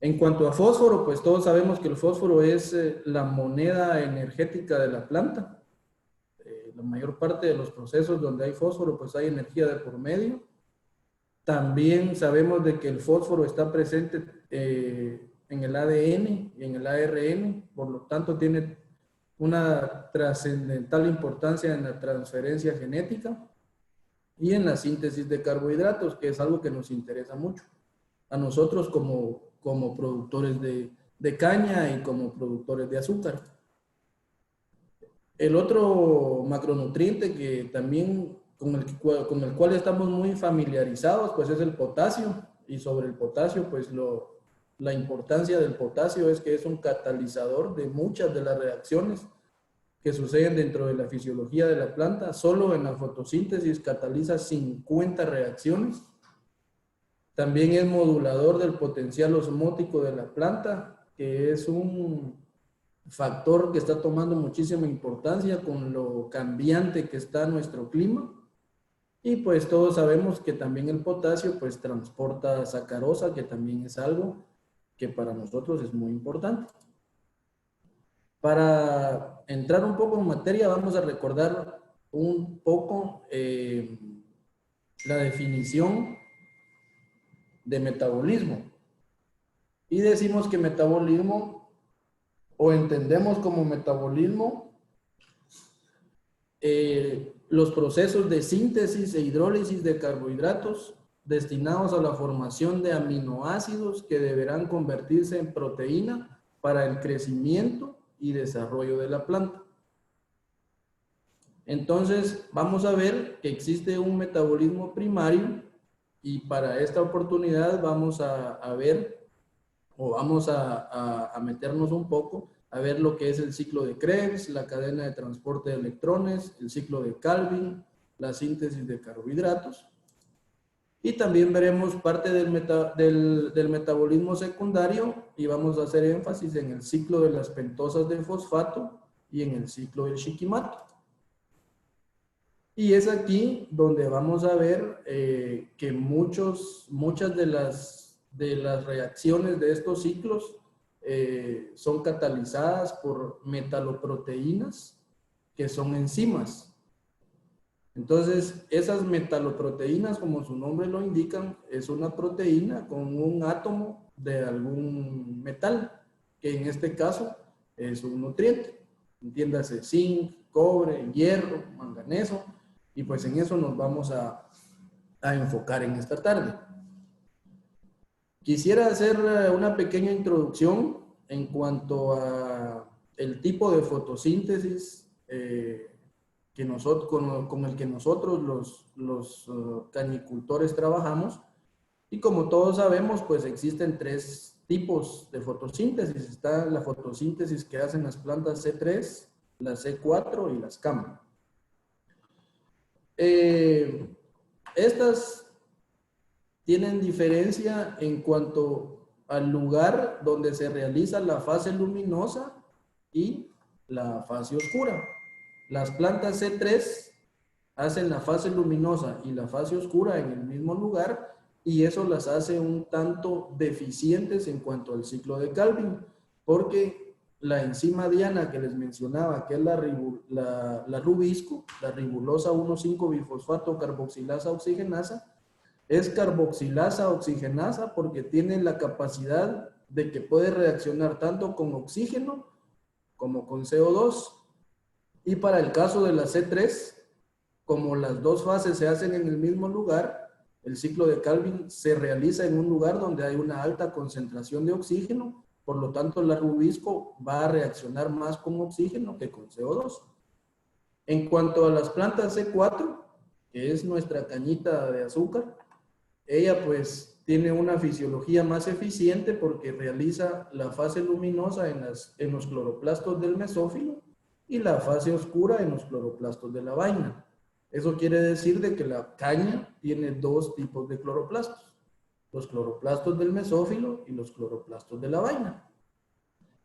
En cuanto a fósforo, pues todos sabemos que el fósforo es la moneda energética de la planta. La mayor parte de los procesos donde hay fósforo, pues hay energía de por medio. También sabemos de que el fósforo está presente en el ADN y en el ARN, por lo tanto tiene una trascendental importancia en la transferencia genética y en la síntesis de carbohidratos, que es algo que nos interesa mucho a nosotros como productores de caña y como productores de azúcar. El otro macronutriente que también con el cual estamos muy familiarizados, pues es el potasio. Y sobre el potasio, pues la importancia del potasio es que es un catalizador de muchas de las reacciones que suceden dentro de la fisiología de la planta. Solo en la fotosíntesis cataliza 50 reacciones. También es modulador del potencial osmótico de la planta, que es un factor que está tomando muchísima importancia con lo cambiante que está nuestro clima. Y pues todos sabemos que también el potasio pues transporta sacarosa, que también es algo que para nosotros es muy importante. Para entrar un poco en materia, vamos a recordar un poco la definición de metabolismo. Y decimos que metabolismo, o entendemos como metabolismo, los procesos de síntesis e hidrólisis de carbohidratos destinados a la formación de aminoácidos que deberán convertirse en proteína para el crecimiento y desarrollo de la planta. Entonces, vamos a ver que existe un metabolismo primario y para esta oportunidad vamos a ver, o vamos a meternos un poco a ver lo que es el ciclo de Krebs, la cadena de transporte de electrones, el ciclo de Calvin, la síntesis de carbohidratos. Y también veremos parte del metabolismo secundario y vamos a hacer énfasis en el ciclo de las pentosas de fosfato y en el ciclo del shikimato. Y es aquí donde vamos a ver que muchas de las reacciones de estos ciclos son catalizadas por metaloproteínas, que son enzimas. Entonces, esas metaloproteínas, como su nombre lo indican, es una proteína con un átomo de algún metal, que en este caso es un nutriente. Entiéndase, zinc, cobre, hierro, manganeso, y pues en eso nos vamos a enfocar en esta tarde. Quisiera hacer una pequeña introducción en cuanto a el tipo de fotosíntesis con el que nosotros los cañicultores trabajamos. Y como todos sabemos, pues existen tres tipos de fotosíntesis. Está la fotosíntesis que hacen las plantas C3, las C4 y las CAM. Estas tienen diferencia en cuanto al lugar donde se realiza la fase luminosa y la fase oscura. Las plantas C3 hacen la fase luminosa y la fase oscura en el mismo lugar, y eso las hace un tanto deficientes en cuanto al ciclo de Calvin, porque la enzima diana que les mencionaba, que es la rubisco, la ribulosa 1,5-bifosfato carboxilasa oxigenasa, es carboxilasa oxigenasa porque tiene la capacidad de que puede reaccionar tanto con oxígeno como con CO2. Y para el caso de la C3, como las dos fases se hacen en el mismo lugar, el ciclo de Calvin se realiza en un lugar donde hay una alta concentración de oxígeno, por lo tanto la rubisco va a reaccionar más con oxígeno que con CO2. En cuanto a las plantas C4, que es nuestra cañita de azúcar, ella pues tiene una fisiología más eficiente porque realiza la fase luminosa en los cloroplastos del mesófilo y la fase oscura en los cloroplastos de la vaina. Eso quiere decir de que la caña tiene dos tipos de cloroplastos, los cloroplastos del mesófilo y los cloroplastos de la vaina.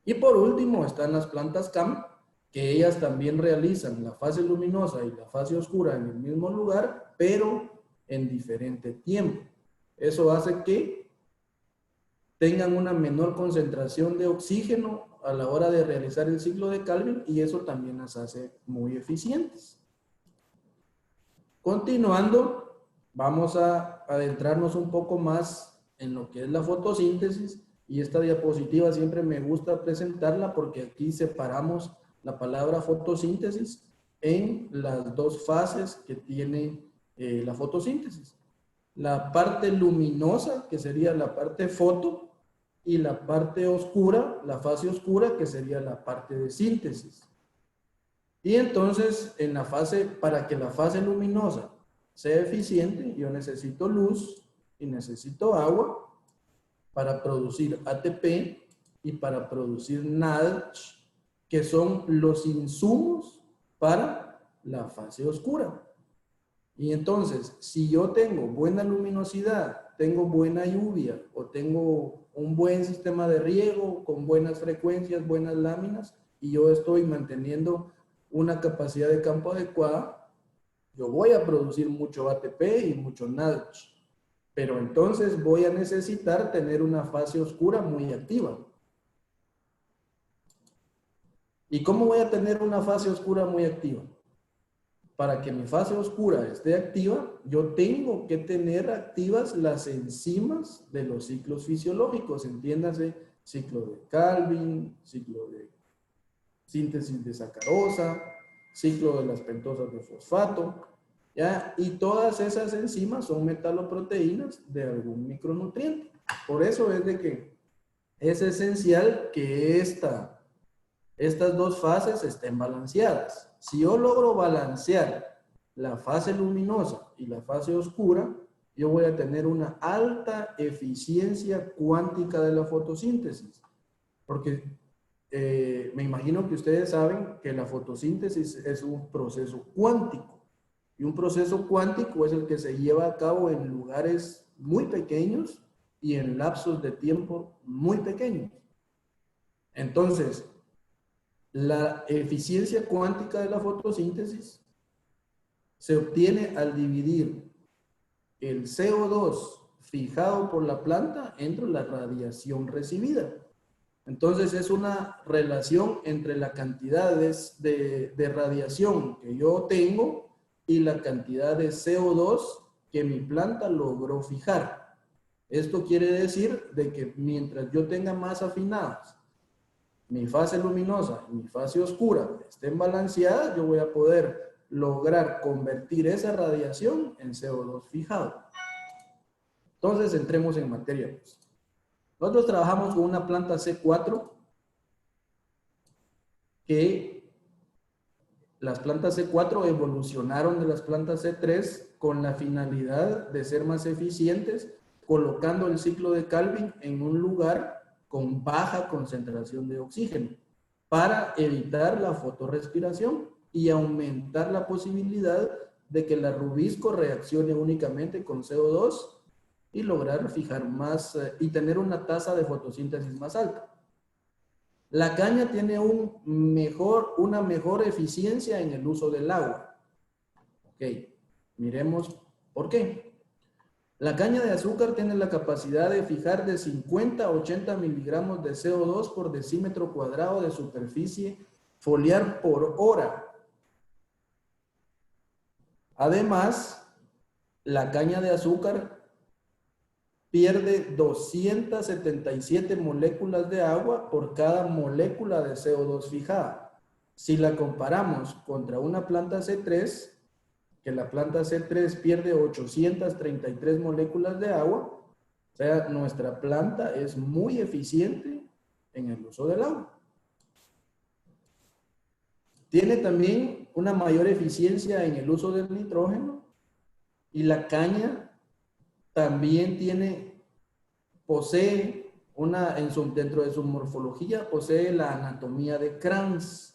Y por último están las plantas CAM, que ellas también realizan la fase luminosa y la fase oscura en el mismo lugar, pero en diferente tiempo. Eso hace que tengan una menor concentración de oxígeno a la hora de realizar el ciclo de Calvin, y eso también las hace muy eficientes. Continuando, vamos a adentrarnos un poco más en lo que es la fotosíntesis, y esta diapositiva siempre me gusta presentarla porque aquí separamos la palabra fotosíntesis en las dos fases que tiene la fotosíntesis. La parte luminosa, que sería la parte foto, y la parte oscura, la fase oscura, que sería la parte de síntesis. Y entonces, en la fase, para que la fase luminosa sea eficiente, yo necesito luz y necesito agua para producir ATP y para producir NADH, que son los insumos para la fase oscura. Y entonces, si yo tengo buena luminosidad, tengo buena lluvia o tengo un buen sistema de riego con buenas frecuencias, buenas láminas, y yo estoy manteniendo una capacidad de campo adecuada, yo voy a producir mucho ATP y mucho NADH. Pero entonces voy a necesitar tener una fase oscura muy activa. ¿Y cómo voy a tener una fase oscura muy activa? Para que mi fase oscura esté activa, yo tengo que tener activas las enzimas de los ciclos fisiológicos. Entiéndase, ciclo de Calvin, ciclo de síntesis de sacarosa, ciclo de las pentosas de fosfato, ¿ya? Y todas esas enzimas son metaloproteínas de algún micronutriente. Por eso es de que es esencial que estas dos fases estén balanceadas. Si yo logro balancear la fase luminosa y la fase oscura, yo voy a tener una alta eficiencia cuántica de la fotosíntesis. Porque me imagino que ustedes saben que la fotosíntesis es un proceso cuántico. Y un proceso cuántico es el que se lleva a cabo en lugares muy pequeños y en lapsos de tiempo muy pequeños. Entonces, la eficiencia cuántica de la fotosíntesis se obtiene al dividir el CO2 fijado por la planta entre la radiación recibida. Entonces es una relación entre la cantidad de radiación que yo tengo y la cantidad de CO2 que mi planta logró fijar. Esto quiere decir de que mientras yo tenga más afinadas mi fase luminosa y mi fase oscura estén balanceadas, yo voy a poder lograr convertir esa radiación en CO2 fijado. Entonces, entremos en materia. Nosotros trabajamos con una planta C4 que las plantas C4 evolucionaron de las plantas C3 con la finalidad de ser más eficientes colocando el ciclo de Calvin en un lugar con baja concentración de oxígeno para evitar la fotorrespiración y aumentar la posibilidad de que la rubisco reaccione únicamente con CO2 y lograr fijar más y tener una tasa de fotosíntesis más alta. La caña tiene una mejor eficiencia en el uso del agua. Ok, miremos por qué. La caña de azúcar tiene la capacidad de fijar de 50 a 80 miligramos de CO2 por decímetro cuadrado de superficie foliar por hora. Además, la caña de azúcar pierde 277 moléculas de agua por cada molécula de CO2 fijada. Si la comparamos contra una planta C3, que la planta C3 pierde 833 moléculas de agua, o sea, nuestra planta es muy eficiente en el uso del agua. Tiene también una mayor eficiencia en el uso del nitrógeno y la caña también posee dentro de su morfología, posee la anatomía de Kranz.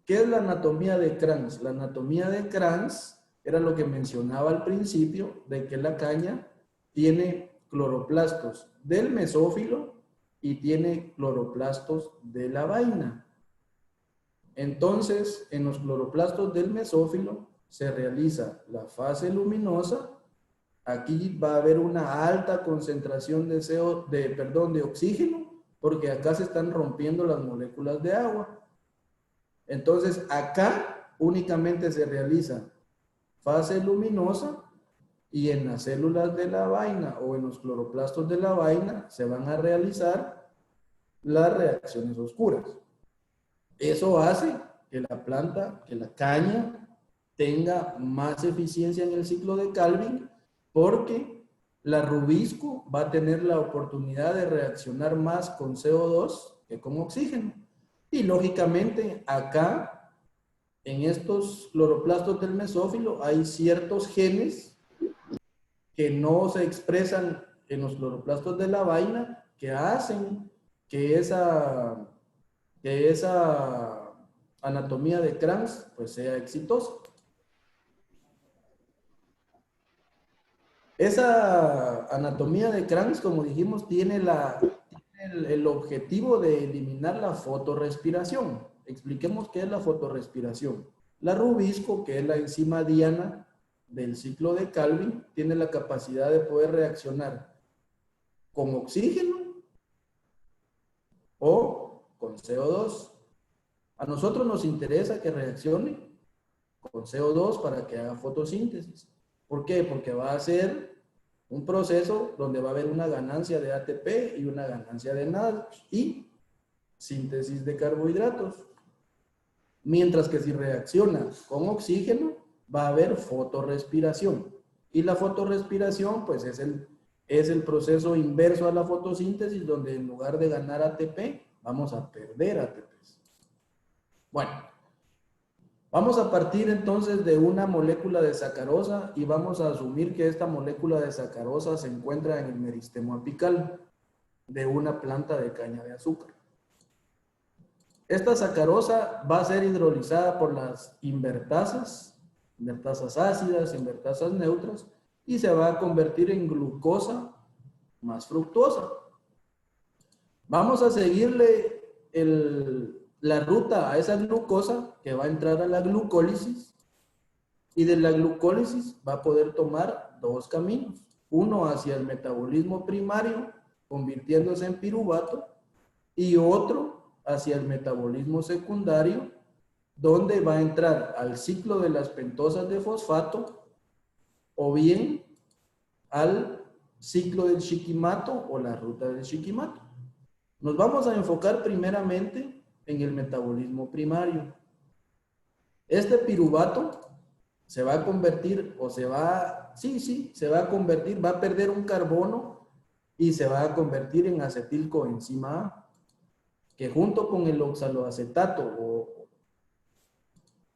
¿Qué es la anatomía de Kranz? La anatomía de Kranz era lo que mencionaba al principio, de que la caña tiene cloroplastos del mesófilo y tiene cloroplastos de la vaina. Entonces, en los cloroplastos del mesófilo se realiza la fase luminosa. Aquí va a haber una alta concentración de oxígeno, porque acá se están rompiendo las moléculas de agua. Entonces, acá únicamente se realiza fase luminosa y en las células de la vaina o en los cloroplastos de la vaina se van a realizar las reacciones oscuras. Eso hace que la caña, tenga más eficiencia en el ciclo de Calvin, porque la rubisco va a tener la oportunidad de reaccionar más con CO2 que con oxígeno. Y lógicamente acá, en estos cloroplastos del mesófilo, hay ciertos genes que no se expresan en los cloroplastos de la vaina, que hacen que esa anatomía de Kranz pues sea exitosa. Esa anatomía de Kranz, como dijimos, tiene el objetivo de eliminar la fotorrespiración. Expliquemos qué es la fotorrespiración. La rubisco, que es la enzima diana del ciclo de Calvin, tiene la capacidad de poder reaccionar con oxígeno o con CO2. A nosotros nos interesa que reaccione con CO2 para que haga fotosíntesis. ¿Por qué? Porque va a ser un proceso donde va a haber una ganancia de ATP y una ganancia de NAD y síntesis de carbohidratos. Mientras que si reacciona con oxígeno, va a haber fotorrespiración. Y la fotorrespiración, pues es el proceso inverso a la fotosíntesis, donde en lugar de ganar ATP, vamos a perder ATP. Bueno, vamos a partir entonces de una molécula de sacarosa y vamos a asumir que esta molécula de sacarosa se encuentra en el meristemo apical de una planta de caña de azúcar. Esta sacarosa va a ser hidrolizada por las invertasas ácidas, invertasas neutras, y se va a convertir en glucosa más fructuosa. Vamos a seguirle la ruta a esa glucosa que va a entrar a la glucólisis, y de la glucólisis va a poder tomar dos caminos. Uno hacia el metabolismo primario, convirtiéndose en piruvato, y otro hacia el metabolismo secundario, donde va a entrar al ciclo de las pentosas de fosfato o bien al ciclo del shikimato o la ruta del shikimato. Nos vamos a enfocar primeramente en el metabolismo primario. Este piruvato se va a convertir, va a perder un carbono y se va a convertir en acetilcoenzima A, que junto con el oxaloacetato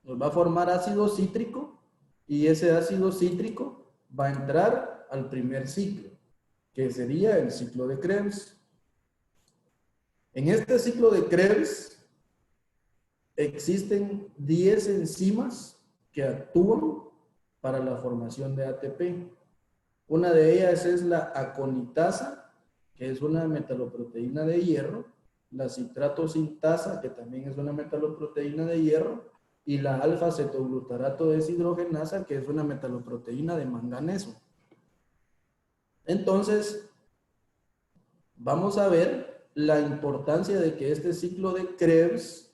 nos va a formar ácido cítrico, y ese ácido cítrico va a entrar al primer ciclo. que sería el ciclo de Krebs. En este ciclo de Krebs existen 10 enzimas que actúan para la formación de ATP. Una de ellas es la aconitasa, que es una metaloproteína de hierro, la citrato sintasa, que también es una metaloproteína de hierro, y la alfa-cetoglutarato deshidrogenasa, que es una metaloproteína de manganeso. Entonces, vamos a ver la importancia de que este ciclo de Krebs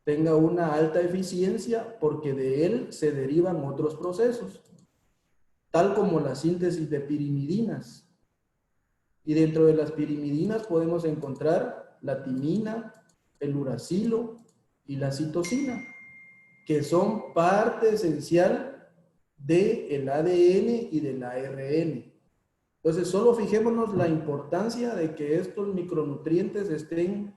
tenga una alta eficiencia, porque de él se derivan otros procesos, tal como la síntesis de pirimidinas. Y dentro de las pirimidinas podemos encontrar la timina, el uracilo y la citosina, que son parte esencial del ADN y del ARN. Entonces, solo fijémonos la importancia de que estos micronutrientes estén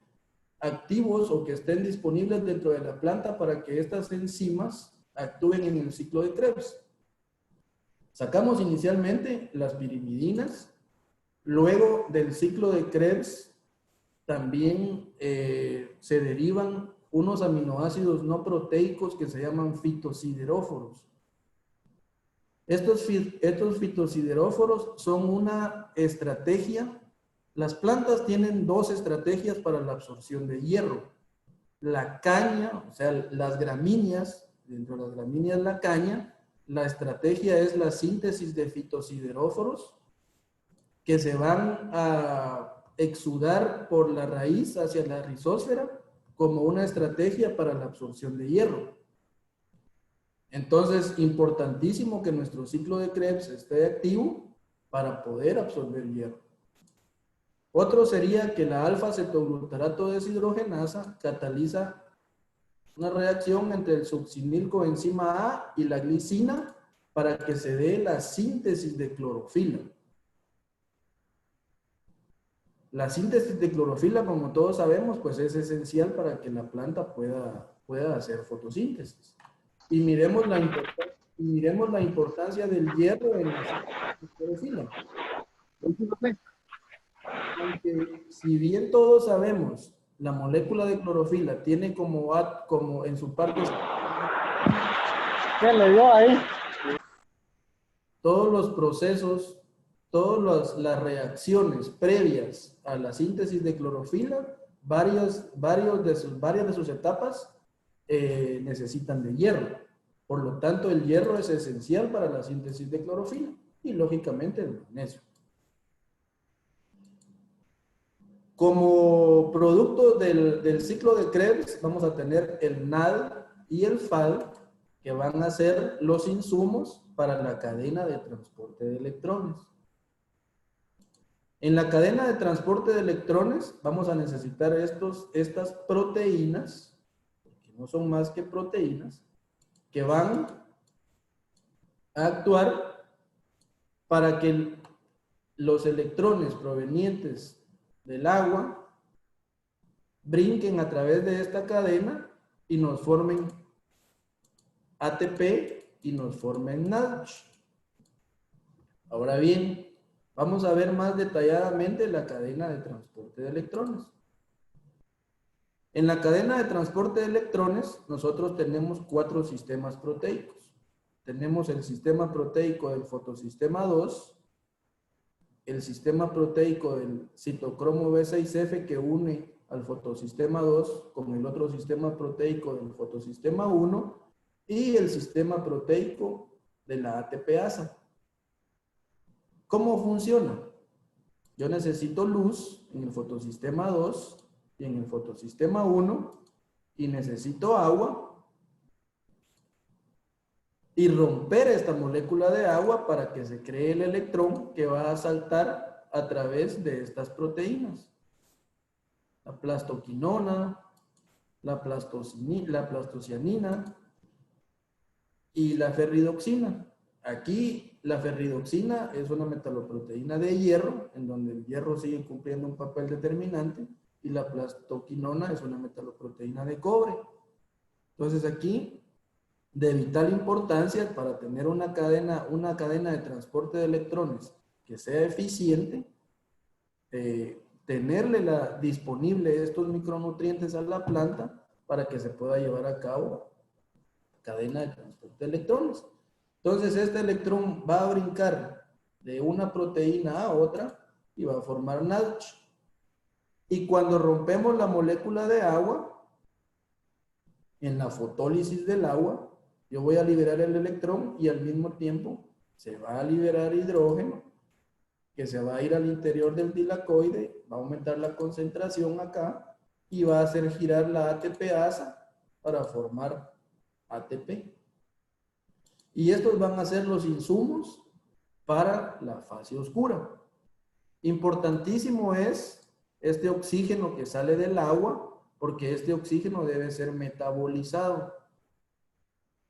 activos o que estén disponibles dentro de la planta para que estas enzimas actúen en el ciclo de Krebs. Sacamos inicialmente las pirimidinas, luego del ciclo de Krebs también se derivan unos aminoácidos no proteicos que se llaman fitosideróforos. Estos fitosideróforos son una estrategia. Las plantas tienen dos estrategias para la absorción de hierro. La caña, o sea, las gramíneas, dentro de las gramíneas la caña, la estrategia es la síntesis de fitosideróforos que se van a exudar por la raíz hacia la rizósfera como una estrategia para la absorción de hierro. Entonces, importantísimo que nuestro ciclo de Krebs esté activo para poder absorber hierro. Otro sería que la alfa-cetoglutarato deshidrogenasa cataliza una reacción entre el succinilcoenzima A y la glicina para que se dé la síntesis de clorofila. La síntesis de clorofila, como todos sabemos, pues es esencial para que la planta pueda hacer fotosíntesis. Y miremos la importancia del hierro en la clorofila. Aunque si bien todos sabemos, la molécula de clorofila tiene como en su parte... ¿Qué le dio ahí? Todos los procesos, todas las reacciones previas a la síntesis de clorofila, varias de sus etapas necesitan de hierro. Por lo tanto, el hierro es esencial para la síntesis de clorofila y, lógicamente, el magnesio. Como producto del ciclo de Krebs, vamos a tener el NAD y el FAD, que van a ser los insumos para la cadena de transporte de electrones. En la cadena de transporte de electrones vamos a necesitar estas proteínas, que no son más que proteínas, que van a actuar para que los electrones provenientes del agua brinquen a través de esta cadena y nos formen ATP y nos formen NADH. Ahora bien, vamos a ver más detalladamente la cadena de transporte de electrones. En la cadena de transporte de electrones, nosotros tenemos 4 sistemas proteicos. Tenemos el sistema proteico del fotosistema 2, el sistema proteico del citocromo B6F que une al fotosistema 2 con el otro sistema proteico del fotosistema 1 y el sistema proteico de la ATPasa. ¿Cómo funciona? Yo necesito luz en el fotosistema 2 y en el fotosistema 1 y necesito agua y romper esta molécula de agua para que se cree el electrón que va a saltar a través de estas proteínas. La plastoquinona, la plastocianina y la ferridoxina. Aquí la ferridoxina es una metaloproteína de hierro, en donde el hierro sigue cumpliendo un papel determinante, y la plastoquinona es una metaloproteína de cobre. Entonces aquí, de vital importancia para tener una cadena de transporte de electrones que sea eficiente, tenerle disponible estos micronutrientes a la planta para que se pueda llevar a cabo cadena de transporte de electrones. Entonces, este electrón va a brincar de una proteína a otra y va a formar NADH. Y cuando rompemos la molécula de agua, en la fotólisis del agua, yo voy a liberar el electrón y al mismo tiempo se va a liberar hidrógeno que se va a ir al interior del dilacoide, va a aumentar la concentración acá y va a hacer girar la ATPasa para formar ATP. Y estos van a ser los insumos para la fase oscura. Importantísimo es este oxígeno que sale del agua, porque este oxígeno debe ser metabolizado.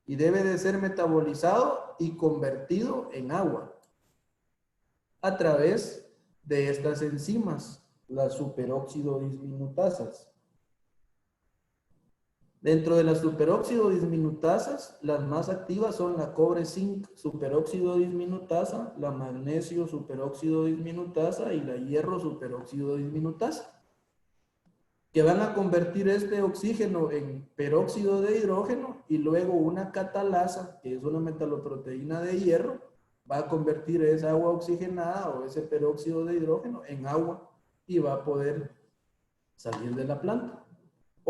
Y debe de ser metabolizado y convertido en agua a través de estas enzimas, las superóxido disminutasas. Dentro de las superóxido disminutasas, las más activas son la cobre-zinc superóxido disminutasa, la magnesio superóxido disminutasa y la hierro superóxido disminutasa, que van a convertir este oxígeno en peróxido de hidrógeno y luego una catalasa, que es una metaloproteína de hierro, va a convertir esa agua oxigenada o ese peróxido de hidrógeno en agua y va a poder salir de la planta.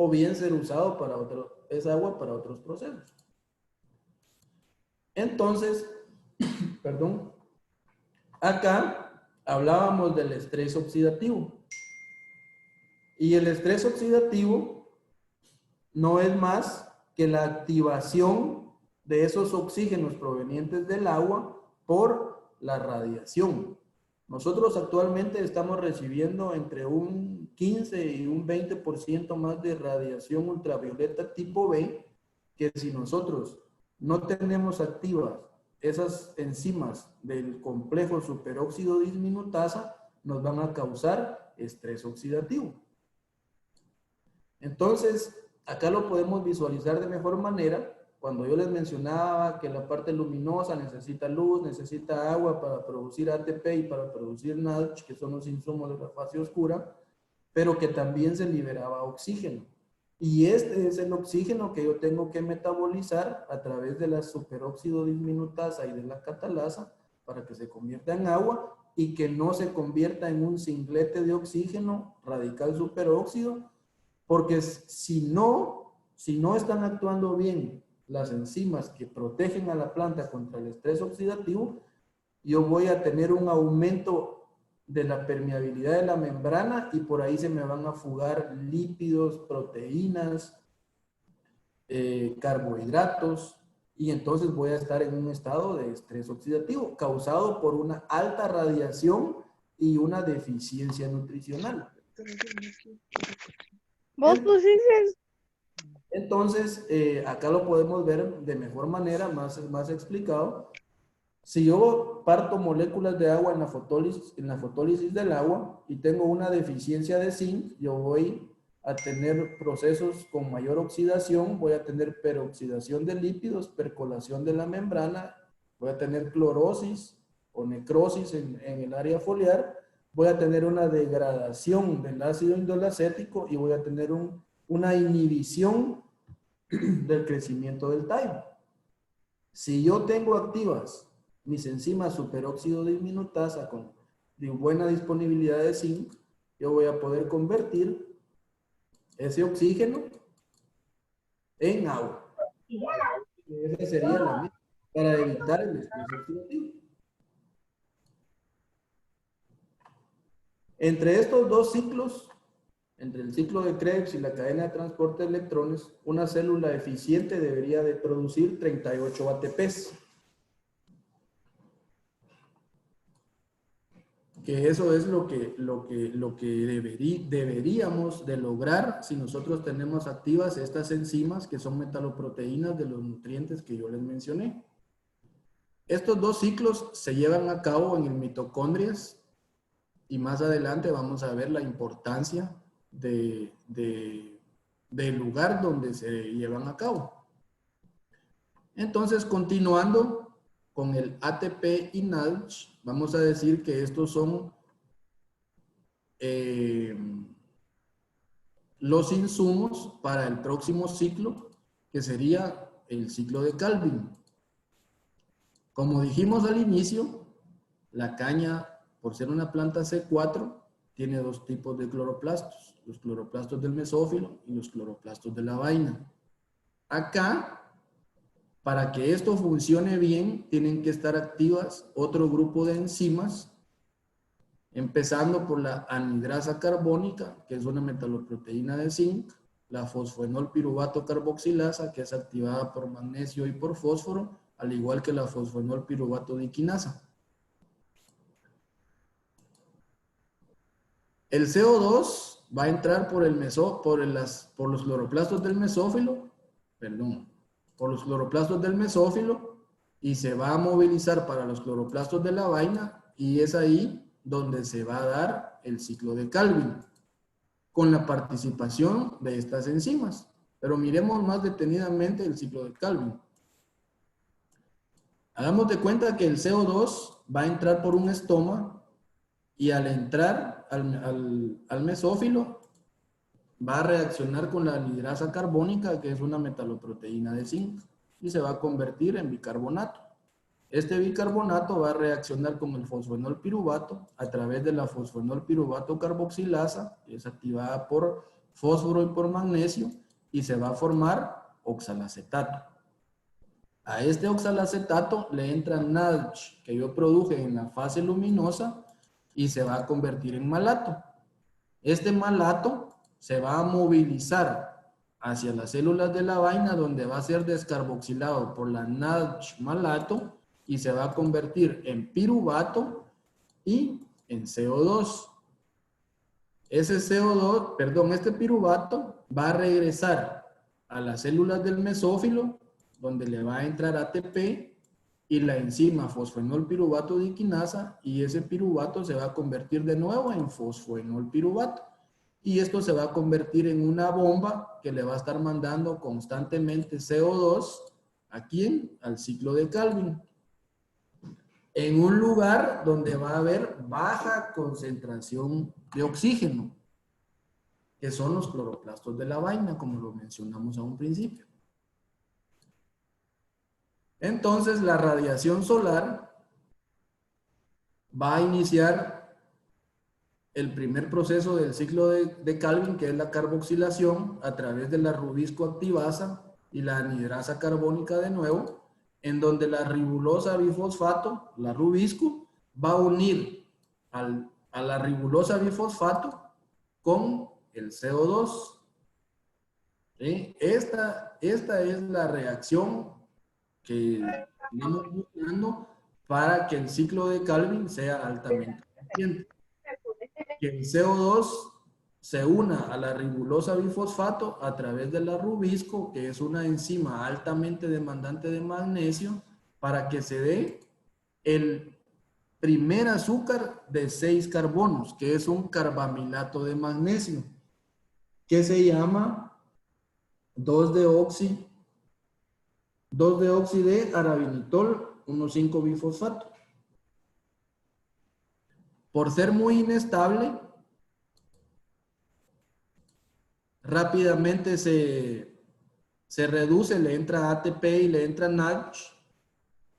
O bien ser usado para esa agua para otros procesos. Entonces, perdón, acá hablábamos del estrés oxidativo. Y el estrés oxidativo no es más que la activación de esos oxígenos provenientes del agua por la radiación. Nosotros actualmente estamos recibiendo entre un 15 y un 20% más de radiación ultravioleta tipo B, que si nosotros no tenemos activas esas enzimas del complejo superóxido disminutasa, nos van a causar estrés oxidativo. Entonces, acá lo podemos visualizar de mejor manera. Cuando yo les mencionaba que la parte luminosa necesita luz, necesita agua para producir ATP y para producir NADH, que son los insumos de la fase oscura, pero que también se liberaba oxígeno. Y este es el oxígeno que yo tengo que metabolizar a través de la superóxido disminutasa y de la catalasa para que se convierta en agua y que no se convierta en un singlete de oxígeno radical superóxido, porque si no están actuando bien las enzimas que protegen a la planta contra el estrés oxidativo, yo voy a tener un aumento de la permeabilidad de la membrana y por ahí se me van a fugar lípidos, proteínas, carbohidratos, y entonces voy a estar en un estado de estrés oxidativo causado por una alta radiación y una deficiencia nutricional. ¿Vos pusiste? Entonces, acá lo podemos ver de mejor manera, más explicado. Si yo parto moléculas de agua en la fotólisis del agua y tengo una deficiencia de zinc, yo voy a tener procesos con mayor oxidación, voy a tener peroxidación de lípidos, percolación de la membrana, voy a tener clorosis o necrosis en el área foliar, voy a tener una degradación del ácido indolacético y voy a tener una inhibición del crecimiento del tallo. Si yo tengo activas mis enzimas superóxido disminutasa con buena disponibilidad de zinc, yo voy a poder convertir ese oxígeno en agua. Esa sería la meta para evitar el estrés oxidativo. Entre estos dos ciclos, entre el ciclo de Krebs y la cadena de transporte de electrones, una célula eficiente debería de producir 38 ATPs. Que eso es lo que deberíamos de lograr si nosotros tenemos activas estas enzimas que son metaloproteínas de los nutrientes que yo les mencioné. Estos dos ciclos se llevan a cabo en mitocondrias y más adelante vamos a ver la importancia del lugar donde se llevan a cabo. Entonces, continuando con el ATP y NADH, vamos a decir que estos son los insumos para el próximo ciclo, que sería el ciclo de Calvin. Como dijimos al inicio, la caña, por ser una planta C4, tiene dos tipos de cloroplastos, los cloroplastos del mesófilo y los cloroplastos de la vaina. Acá, para que esto funcione bien, tienen que estar activas otro grupo de enzimas, empezando por la anhidrasa carbónica, que es una metaloproteína de zinc, la fosfoenol piruvato carboxilasa, que es activada por magnesio y por fósforo, al igual que la fosfoenol piruvato diquinasa. El CO2 va a entrar por los cloroplastos del mesófilo, por los cloroplastos del mesófilo, y se va a movilizar para los cloroplastos de la vaina, y es ahí donde se va a dar el ciclo de Calvin, con la participación de estas enzimas. Pero miremos más detenidamente el ciclo de Calvin. Hagamos de cuenta que el CO2 va a entrar por un estoma y al entrar al mesófilo va a reaccionar con la anhidrasa carbónica, que es una metaloproteína de zinc, y se va a convertir en bicarbonato. Este bicarbonato va a reaccionar con el fosfoenol piruvato a través de la fosfoenol piruvato carboxilasa, que es activada por fósforo y por magnesio, y se va a formar oxalacetato. A este oxalacetato le entra NADH, que yo produje en la fase luminosa, y se va a convertir en malato. Este malato se va a movilizar hacia las células de la vaina, donde va a ser descarboxilado por la NADH malato y se va a convertir en piruvato y en CO2. Este piruvato va a regresar a las células del mesófilo, donde le va a entrar ATP y la enzima fosfoenol piruvato diquinasa, y ese piruvato se va a convertir de nuevo en fosfoenol piruvato. Y esto se va a convertir en una bomba que le va a estar mandando constantemente CO2 aquí al ciclo de Calvin, en un lugar donde va a haber baja concentración de oxígeno, que son los cloroplastos de la vaina, como lo mencionamos a un principio. Entonces, la radiación solar va a iniciar el primer proceso del ciclo de Calvin, que es la carboxilación a través de la rubisco activasa y la anhidrasa carbónica de nuevo, en donde la ribulosa bifosfato, la rubisco, va a unir a la ribulosa bifosfato con el CO2. ¿Sí? Esta es la reacción que estamos buscando para que el ciclo de Calvin sea altamente eficiente. Que el CO2 se una a la ribulosa bifosfato a través de la rubisco, que es una enzima altamente demandante de magnesio, para que se dé el primer azúcar de 6 carbonos, que es un carbamilato de magnesio, que se llama 2-deoxi de arabinitol 1,5-bifosfato. Por ser muy inestable, rápidamente se reduce, le entra ATP y le entra NADH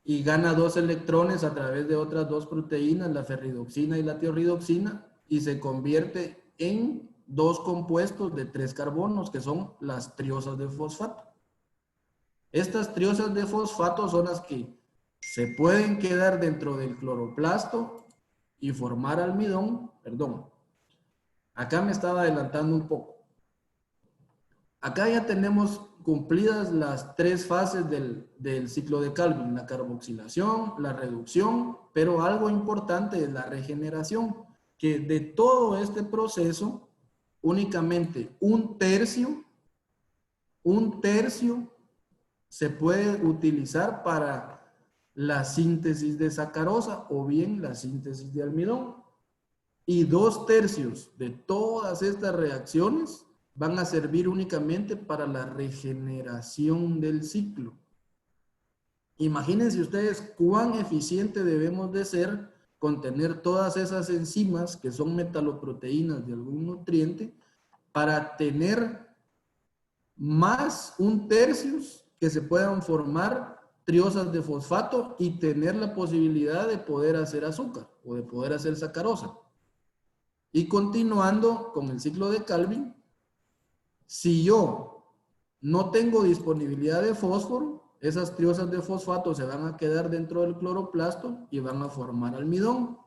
y gana 2 electrones a través de otras 2 proteínas, la ferridoxina y la tiorridoxina, y se convierte en 2 compuestos de 3 carbonos, que son las triosas de fosfato. Estas triosas de fosfato son las que se pueden quedar dentro del cloroplasto y formar almidón. Acá me estaba adelantando un poco. Acá ya tenemos cumplidas las 3 fases del ciclo de Calvin: la carboxilación, la reducción, pero algo importante es la regeneración, que de todo este proceso únicamente un tercio se puede utilizar para la síntesis de sacarosa o bien la síntesis de almidón. Y 2/3 de todas estas reacciones van a servir únicamente para la regeneración del ciclo. Imagínense ustedes cuán eficiente debemos de ser contener todas esas enzimas que son metaloproteínas de algún nutriente para tener más 1/3 que se puedan formar triosas de fosfato y tener la posibilidad de poder hacer azúcar o de poder hacer sacarosa. Y continuando con el ciclo de Calvin, si yo no tengo disponibilidad de fósforo, esas triosas de fosfato se van a quedar dentro del cloroplasto y van a formar almidón.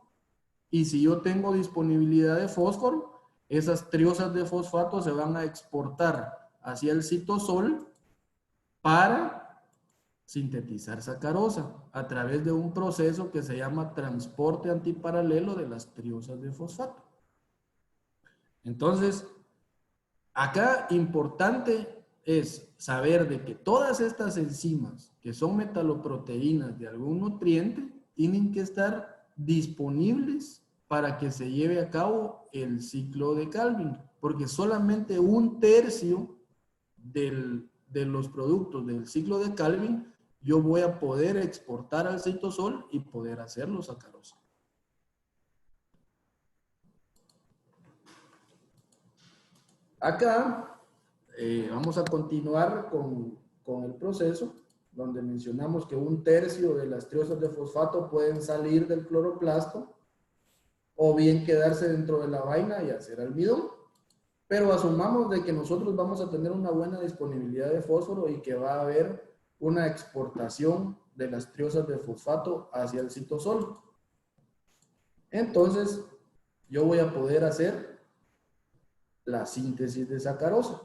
Y si yo tengo disponibilidad de fósforo, esas triosas de fosfato se van a exportar hacia el citosol para sintetizar sacarosa a través de un proceso que se llama transporte antiparalelo de las triosas de fosfato. Entonces, acá importante es saber de que todas estas enzimas que son metaloproteínas de algún nutriente tienen que estar disponibles para que se lleve a cabo el ciclo de Calvin, porque solamente 1/3 de los productos del ciclo de Calvin yo voy a poder exportar al citosol y poder hacerlo sacarosa. Acá vamos a continuar con el proceso donde mencionamos que 1/3 de las triosas de fosfato pueden salir del cloroplasto o bien quedarse dentro de la vaina y hacer almidón. Pero asumamos de que nosotros vamos a tener una buena disponibilidad de fósforo y que va a haber una exportación de las triosas de fosfato hacia el citosol. Entonces, yo voy a poder hacer la síntesis de sacarosa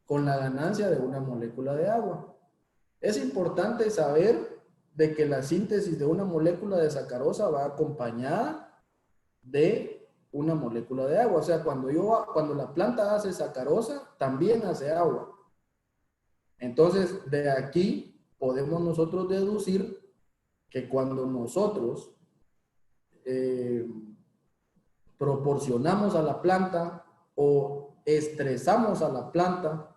con la ganancia de una molécula de agua. Es importante saber de que la síntesis de una molécula de sacarosa va acompañada de una molécula de agua. O sea, cuando la planta hace sacarosa, también hace agua. Entonces, de aquí podemos nosotros deducir que cuando nosotros proporcionamos a la planta o estresamos a la planta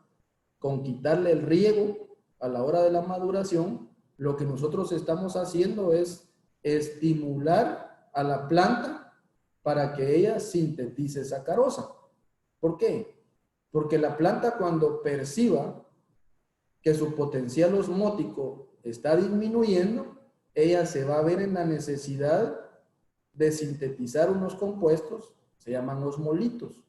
con quitarle el riego a la hora de la maduración, lo que nosotros estamos haciendo es estimular a la planta para que ella sintetice sacarosa. ¿Por qué? Porque la planta, cuando perciba que su potencial osmótico está disminuyendo, ella se va a ver en la necesidad de sintetizar unos compuestos, se llaman osmolitos,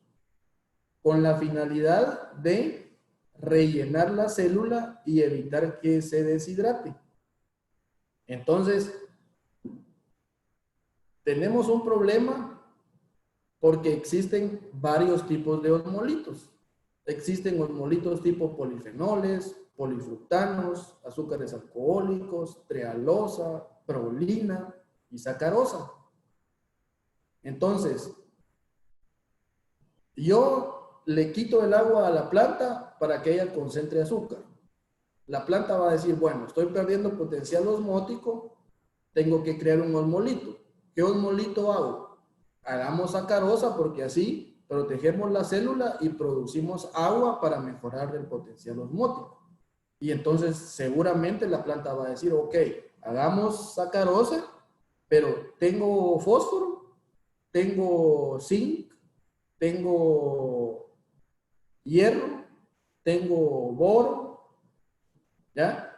con la finalidad de rellenar la célula y evitar que se deshidrate. Entonces, tenemos un problema porque existen varios tipos de osmolitos. Existen osmolitos tipo polifenoles, polifructanos, azúcares alcohólicos, trealosa, prolina y sacarosa. Entonces, yo le quito el agua a la planta para que ella concentre azúcar. La planta va a decir, bueno, estoy perdiendo potencial osmótico, tengo que crear un osmolito. ¿Qué osmolito hago? Hagamos sacarosa porque así protegemos la célula y producimos agua para mejorar el potencial osmótico. Y entonces seguramente la planta va a decir, ok, hagamos sacarosa, pero tengo fósforo, tengo zinc, tengo hierro, tengo boro, ¿ya?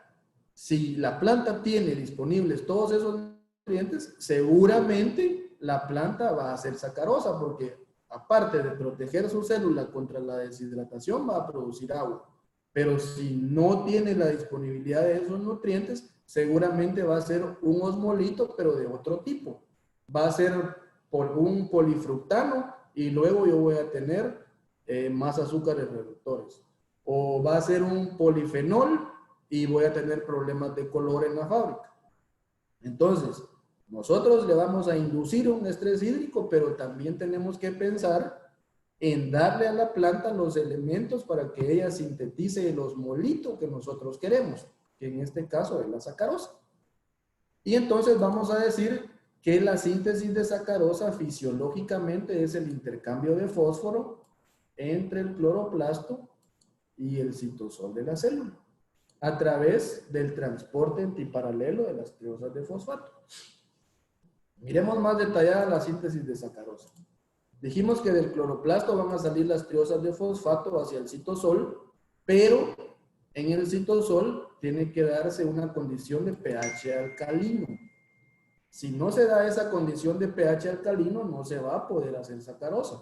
Si la planta tiene disponibles todos esos nutrientes, seguramente la planta va a hacer sacarosa porque aparte de proteger su célula contra la deshidratación, va a producir agua. Pero si no tiene la disponibilidad de esos nutrientes, seguramente va a ser un osmolito, pero de otro tipo. Va a ser por un polifructano y luego yo voy a tener más azúcares reductores. O va a ser un polifenol y voy a tener problemas de color en la fábrica. Entonces, nosotros le vamos a inducir un estrés hídrico, pero también tenemos que pensar en darle a la planta los elementos para que ella sintetice el osmolito que nosotros queremos, que en este caso es la sacarosa. Y entonces vamos a decir que la síntesis de sacarosa fisiológicamente es el intercambio de fósforo entre el cloroplasto y el citosol de la célula, a través del transporte antiparalelo de las triosas de fosfato. Miremos más detallada la síntesis de sacarosa. Dijimos que del cloroplasto van a salir las triosas de fosfato hacia el citosol, pero en el citosol tiene que darse una condición de pH alcalino. Si no se da esa condición de pH alcalino, no se va a poder hacer sacarosa.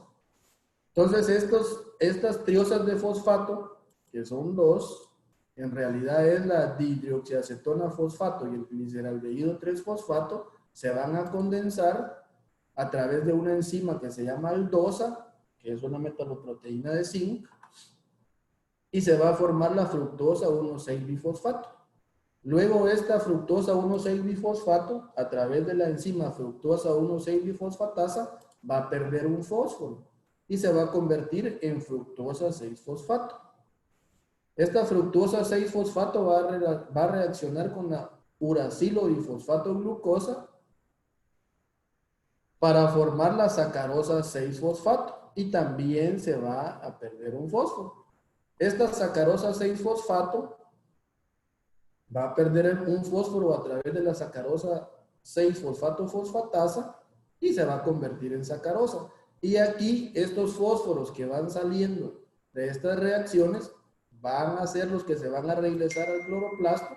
Entonces, estas triosas de fosfato, que son dos, en realidad es la dihidroxiacetona fosfato y el gliceraldehído 3-fosfato, se van a condensar a través de una enzima que se llama aldosa, que es una metaloproteína de zinc, y se va a formar la fructosa 1,6-bifosfato. Luego esta fructosa 1,6-bifosfato, a través de la enzima fructosa 1,6-bifosfatasa, va a perder un fósforo y se va a convertir en fructosa 6-fosfato. Esta fructosa 6-fosfato va a reaccionar con la uracilo difosfato glucosa para formar la sacarosa 6-fosfato y también se va a perder un fósforo. Esta sacarosa 6-fosfato va a perder un fósforo a través de la sacarosa 6-fosfato-fosfatasa y se va a convertir en sacarosa. Y aquí estos fósforos que van saliendo de estas reacciones van a ser los que se van a regresar al cloroplasto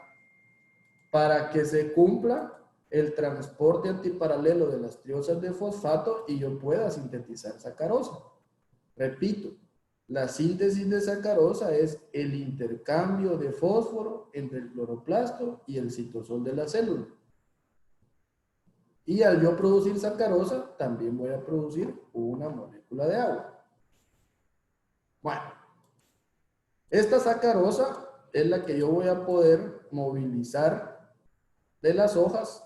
para que se cumpla el transporte antiparalelo de las triosas de fosfato y yo pueda sintetizar sacarosa. Repito, la síntesis de sacarosa es el intercambio de fósforo entre el cloroplasto y el citosol de la célula. Y al yo producir sacarosa, también voy a producir una molécula de agua. Bueno, esta sacarosa es la que yo voy a poder movilizar de las hojas,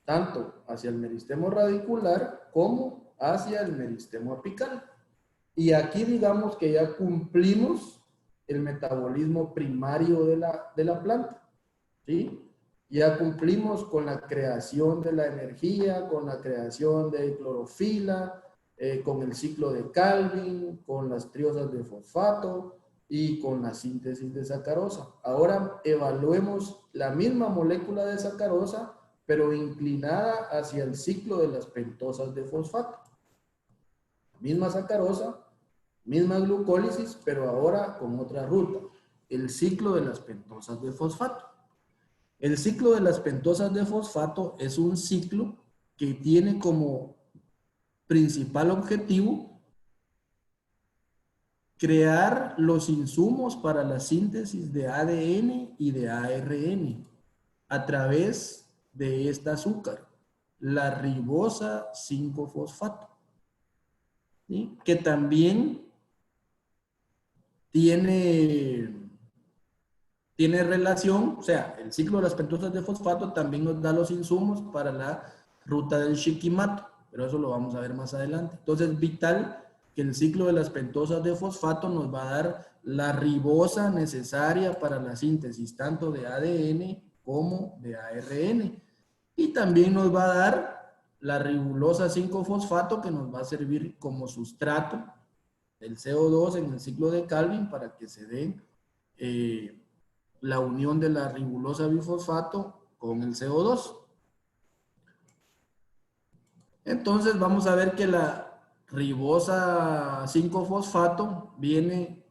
tanto hacia el meristemo radicular como hacia el meristemo apical. Y aquí digamos que ya cumplimos el metabolismo primario de la planta, ¿sí? Ya cumplimos con la creación de la energía, con la creación de clorofila, con el ciclo de Calvin, con las triosas de fosfato y con la síntesis de sacarosa. Ahora evaluemos la misma molécula de sacarosa, pero inclinada hacia el ciclo de las pentosas de fosfato. Misma sacarosa, misma glucólisis, pero ahora con otra ruta, el ciclo de las pentosas de fosfato. El ciclo de las pentosas de fosfato es un ciclo que tiene como principal objetivo crear los insumos para la síntesis de ADN y de ARN a través de este azúcar, la ribosa 5-fosfato, ¿sí? Que también tiene relación, o sea, el ciclo de las pentosas de fosfato también nos da los insumos para la ruta del Shikimate, pero eso lo vamos a ver más adelante. Entonces es vital que el ciclo de las pentosas de fosfato nos va a dar la ribosa necesaria para la síntesis tanto de ADN como de ARN. Y también nos va a dar la ribulosa 5-fosfato que nos va a servir como sustrato del CO2 en el ciclo de Calvin para que se dé la unión de la ribulosa bifosfato con el CO2. Entonces vamos a ver que la ribosa 5-fosfato viene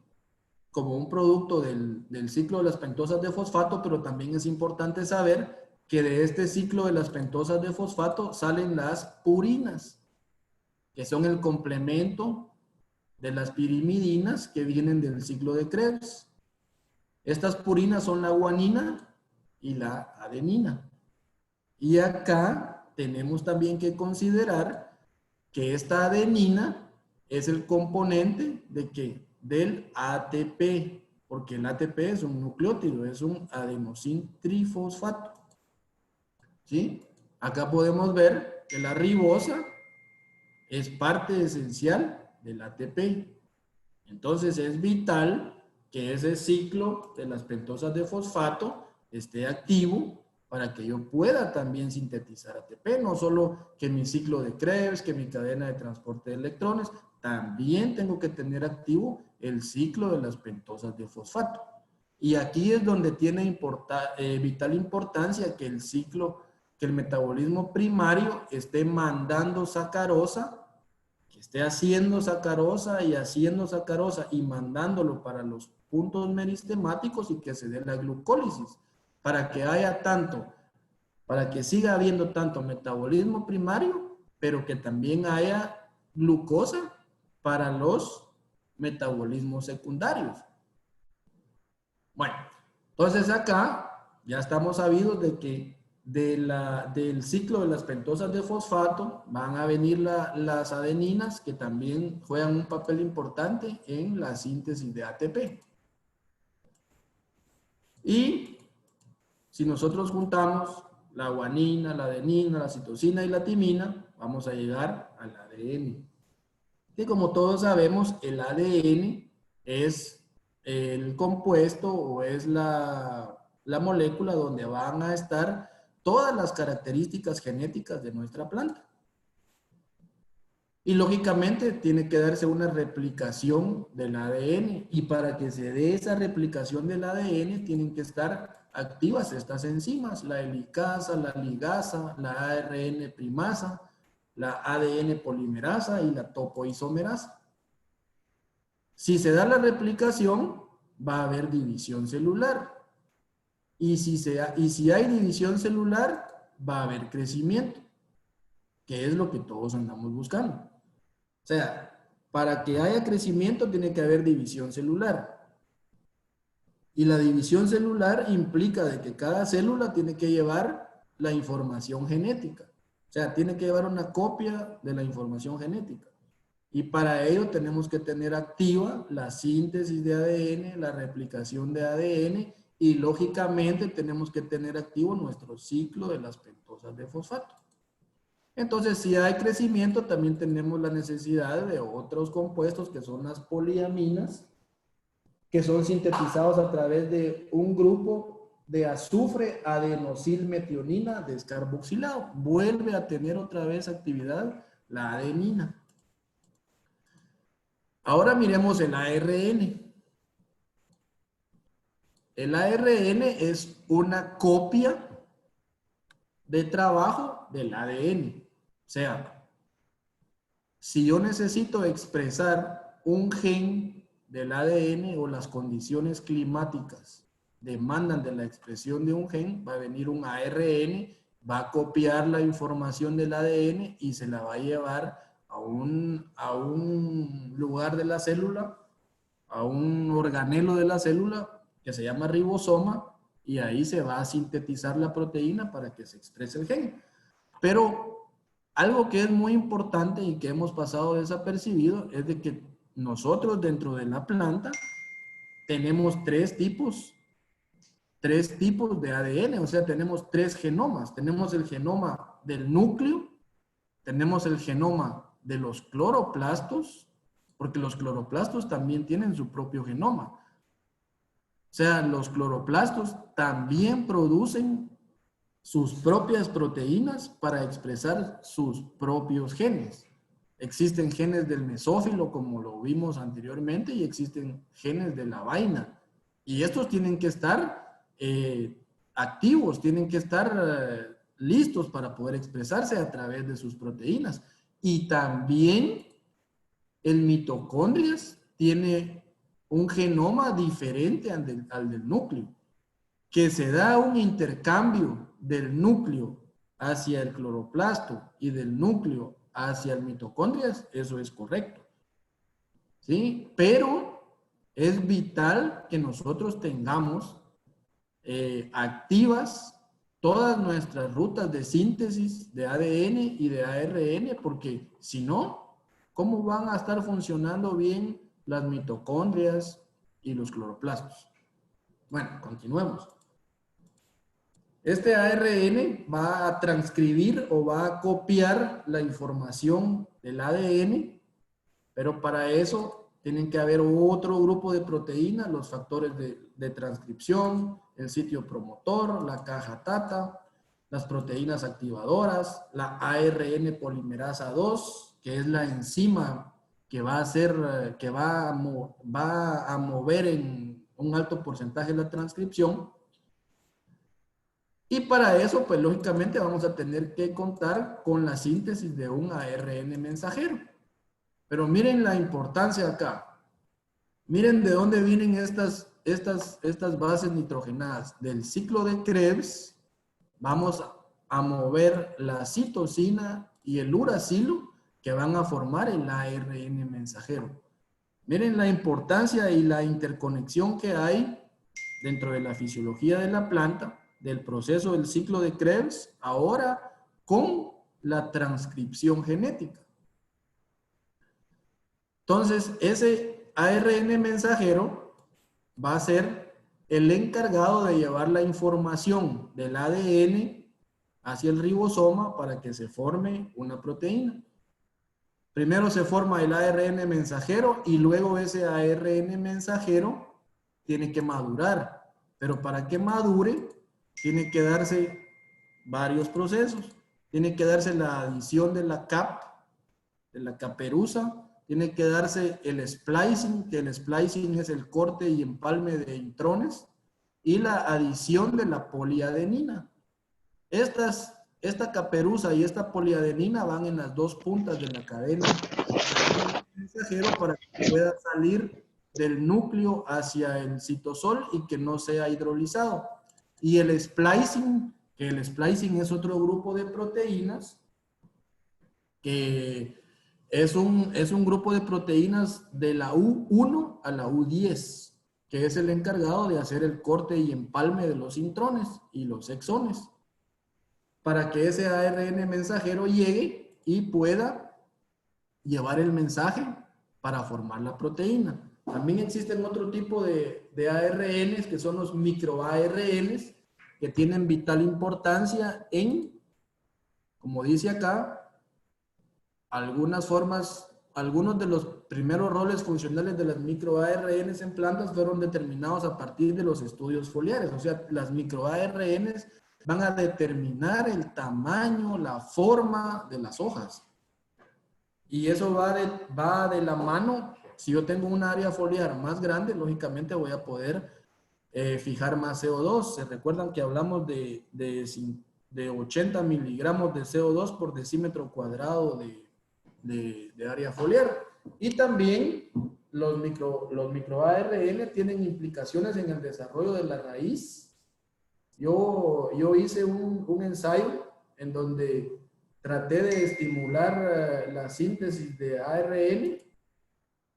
como un producto del ciclo de las pentosas de fosfato, pero también es importante saber que de este ciclo de las pentosas de fosfato salen las purinas, que son el complemento de las pirimidinas que vienen del ciclo de Krebs. Estas purinas son la guanina y la adenina. Y acá tenemos también que considerar que esta adenina es el componente de ¿qué? Del ATP, porque el ATP es un nucleótido, es un adenosin trifosfato. ¿Sí? Acá podemos ver que la ribosa es parte esencial del ATP. Entonces es vital que ese ciclo de las pentosas de fosfato esté activo para que yo pueda también sintetizar ATP, no solo que mi ciclo de Krebs, que mi cadena de transporte de electrones, también tengo que tener activo el ciclo de las pentosas de fosfato. Y aquí es donde tiene vital importancia que el ciclo que el metabolismo primario esté mandando sacarosa, que esté haciendo sacarosa y mandándolo para los puntos meristemáticos y que se dé la glucólisis, para que haya tanto, para que siga habiendo tanto metabolismo primario, pero que también haya glucosa para los metabolismos secundarios. Bueno, entonces acá ya estamos sabidos de que del ciclo de las pentosas de fosfato van a venir las adeninas, que también juegan un papel importante en la síntesis de ATP. Y si nosotros juntamos la guanina, la adenina, la citosina y la timina, vamos a llegar al ADN. Y como todos sabemos, el ADN es el compuesto o es la molécula donde van a estar todas las características genéticas de nuestra planta. Y lógicamente tiene que darse una replicación del ADN, y para que se dé esa replicación del ADN tienen que estar activas estas enzimas, la helicasa, la ligasa, la ARN primasa, la ADN polimerasa y la topoisomerasa. Si se da la replicación, va a haber división celular. Y si hay división celular, va a haber crecimiento, que es lo que todos andamos buscando. O sea, para que haya crecimiento tiene que haber división celular. Y la división celular implica de que cada célula tiene que llevar la información genética. O sea, tiene que llevar una copia de la información genética. Y para ello tenemos que tener activa la síntesis de ADN, la replicación de ADN, y lógicamente tenemos que tener activo nuestro ciclo de las pentosas de fosfato. Entonces, si hay crecimiento, también tenemos la necesidad de otros compuestos que son las poliaminas, que son sintetizados a través de un grupo de azufre adenosilmetionina descarboxilado. Vuelve a tener otra vez actividad la adenina. Ahora miremos el ARN. El ARN es una copia de trabajo del ADN. O sea, si yo necesito expresar un gen del ADN o las condiciones climáticas demandan de la expresión de un gen, va a venir un ARN, va a copiar la información del ADN y se la va a llevar a un lugar de la célula, a un organelo de la célula que se llama ribosoma, y ahí se va a sintetizar la proteína para que se exprese el gen. Pero algo que es muy importante y que hemos pasado desapercibido es de que nosotros dentro de la planta tenemos tres tipos de ADN, o sea, tenemos tres genomas. Tenemos el genoma del núcleo, tenemos el genoma de los cloroplastos, porque los cloroplastos también tienen su propio genoma. O sea, los cloroplastos también producen sus propias proteínas para expresar sus propios genes. Existen genes del mesófilo, como lo vimos anteriormente, y existen genes de la vaina. Y estos tienen que estar activos, tienen que estar listos para poder expresarse a través de sus proteínas. Y también el mitocondrias tiene un genoma diferente al del núcleo, que se da un intercambio del núcleo hacia el cloroplasto y del núcleo hacia el mitocondrias. Eso es correcto, ¿sí? Pero es vital que nosotros tengamos activas todas nuestras rutas de síntesis de ADN y de ARN, porque si no, ¿cómo van a estar funcionando bien las mitocondrias y los cloroplastos? Bueno, continuemos. Este ARN va a transcribir o va a copiar la información del ADN, pero para eso tienen que haber otro grupo de proteínas, los factores de transcripción, el sitio promotor, la caja TATA, las proteínas activadoras, la ARN polimerasa 2, que es la enzima que va a hacer, que va a mover en un alto porcentaje la transcripción. Y para eso, pues lógicamente vamos a tener que contar con la síntesis de un ARN mensajero. Pero miren la importancia acá. Miren de dónde vienen estas bases nitrogenadas. Del ciclo de Krebs vamos a mover la citosina y el uracilo que van a formar el ARN mensajero. Miren la importancia y la interconexión que hay dentro de la fisiología de la planta, del proceso del ciclo de Krebs, ahora con la transcripción genética. Entonces, ese ARN mensajero va a ser el encargado de llevar la información del ADN hacia el ribosoma para que se forme una proteína. Primero se forma el ARN mensajero y luego ese ARN mensajero tiene que madurar. Pero para que madure, tiene que darse varios procesos. Tiene que darse la adición de la cap, de la caperuza. Tiene que darse el splicing, que el splicing es el corte y empalme de intrones. Y la adición de la poliadenina. Esta caperuza y esta poliadenina van en las dos puntas de la cadena mensajero para que pueda salir del núcleo hacia el citosol y que no sea hidrolizado. Y el splicing, que el splicing es otro grupo de proteínas, que es un grupo de proteínas de la U1 a la U10, que es el encargado de hacer el corte y empalme de los intrones y los exones, para que ese ARN mensajero llegue y pueda llevar el mensaje para formar la proteína. También existen otro tipo de ARNs que son los microARNs que tienen vital importancia en, como dice acá, algunas formas, algunos de los primeros roles funcionales de las microARNs en plantas fueron determinados a partir de los estudios foliares. O sea, las microARNs van a determinar el tamaño, la forma de las hojas. Y eso va de la mano. Si yo tengo un área foliar más grande, lógicamente voy a poder fijar más CO2. ¿Se recuerdan que hablamos de 80 miligramos de CO2 por decímetro cuadrado de área foliar? Y también los microARN tienen implicaciones en el desarrollo de la raíz. Yo hice un ensayo en donde traté de estimular la síntesis de ARN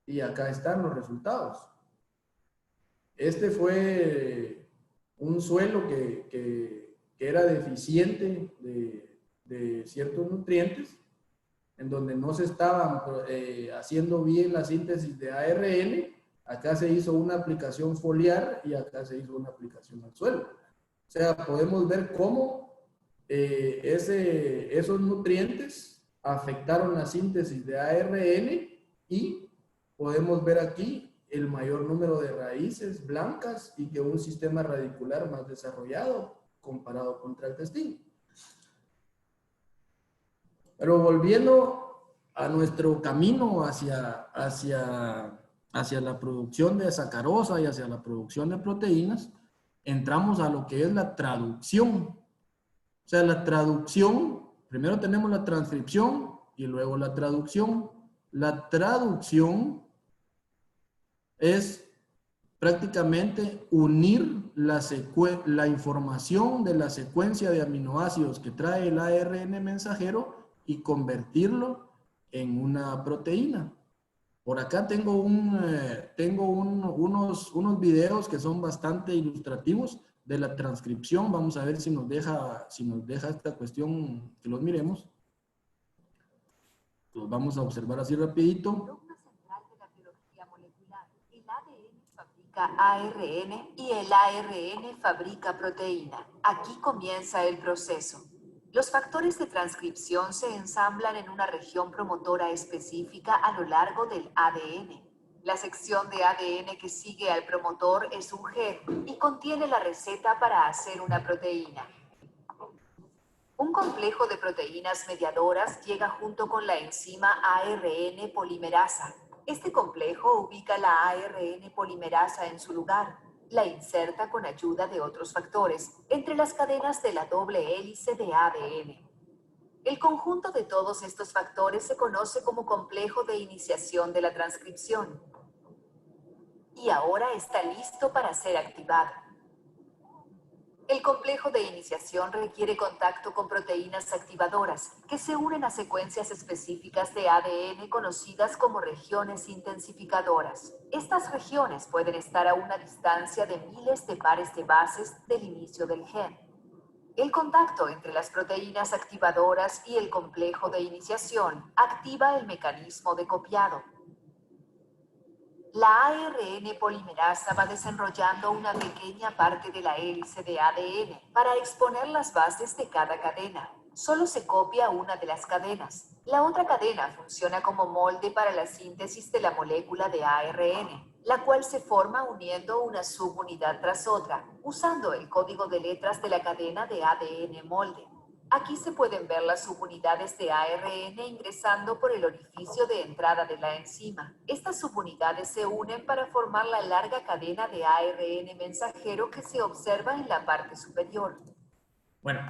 y acá están los resultados. Este fue un suelo que era deficiente de ciertos nutrientes, en donde no se estaban haciendo bien la síntesis de ARN. Acá se hizo una aplicación foliar y acá se hizo una aplicación al suelo. O sea, podemos ver cómo esos nutrientes afectaron la síntesis de ARN y podemos ver aquí el mayor número de raíces blancas y que un sistema radicular más desarrollado comparado contra el testículo. Pero volviendo a nuestro camino hacia la producción de sacarosa y hacia la producción de proteínas, entramos a lo que es la traducción. O sea, la traducción, primero tenemos la transcripción y luego la traducción. La traducción es prácticamente unir la información de la secuencia de aminoácidos que trae el ARN mensajero y convertirlo en una proteína. Por acá tengo unos videos que son bastante ilustrativos de la transcripción. Vamos a ver si nos deja esta cuestión que los miremos. Los vamos a observar así rapidito. ARN y el ARN fabrica proteína. Aquí comienza el proceso. Los factores de transcripción se ensamblan en una región promotora específica a lo largo del ADN. La sección de ADN que sigue al promotor es un gen y contiene la receta para hacer una proteína. Un complejo de proteínas mediadoras llega junto con la enzima ARN polimerasa. Este complejo ubica la ARN polimerasa en su lugar La inserta con ayuda de otros factores entre las cadenas de la doble hélice de ADN. El conjunto de todos estos factores se conoce como complejo de iniciación de la transcripción. Y ahora está listo para ser activado. El complejo de iniciación requiere contacto con proteínas activadoras que se unen a secuencias específicas de ADN conocidas como regiones intensificadoras. Estas regiones pueden estar a una distancia de miles de pares de bases del inicio del gen. El contacto entre las proteínas activadoras y el complejo de iniciación activa el mecanismo de copiado. La ARN polimerasa va desenrollando una pequeña parte de la hélice de ADN para exponer las bases de cada cadena. Solo se copia una de las cadenas. La otra cadena funciona como molde para la síntesis de la molécula de ARN, la cual se forma uniendo una subunidad tras otra, usando el código de letras de la cadena de ADN molde. Aquí se pueden ver las subunidades de ARN ingresando por el orificio de entrada de la enzima. Estas subunidades se unen para formar la larga cadena de ARN mensajero que se observa en la parte superior. Bueno,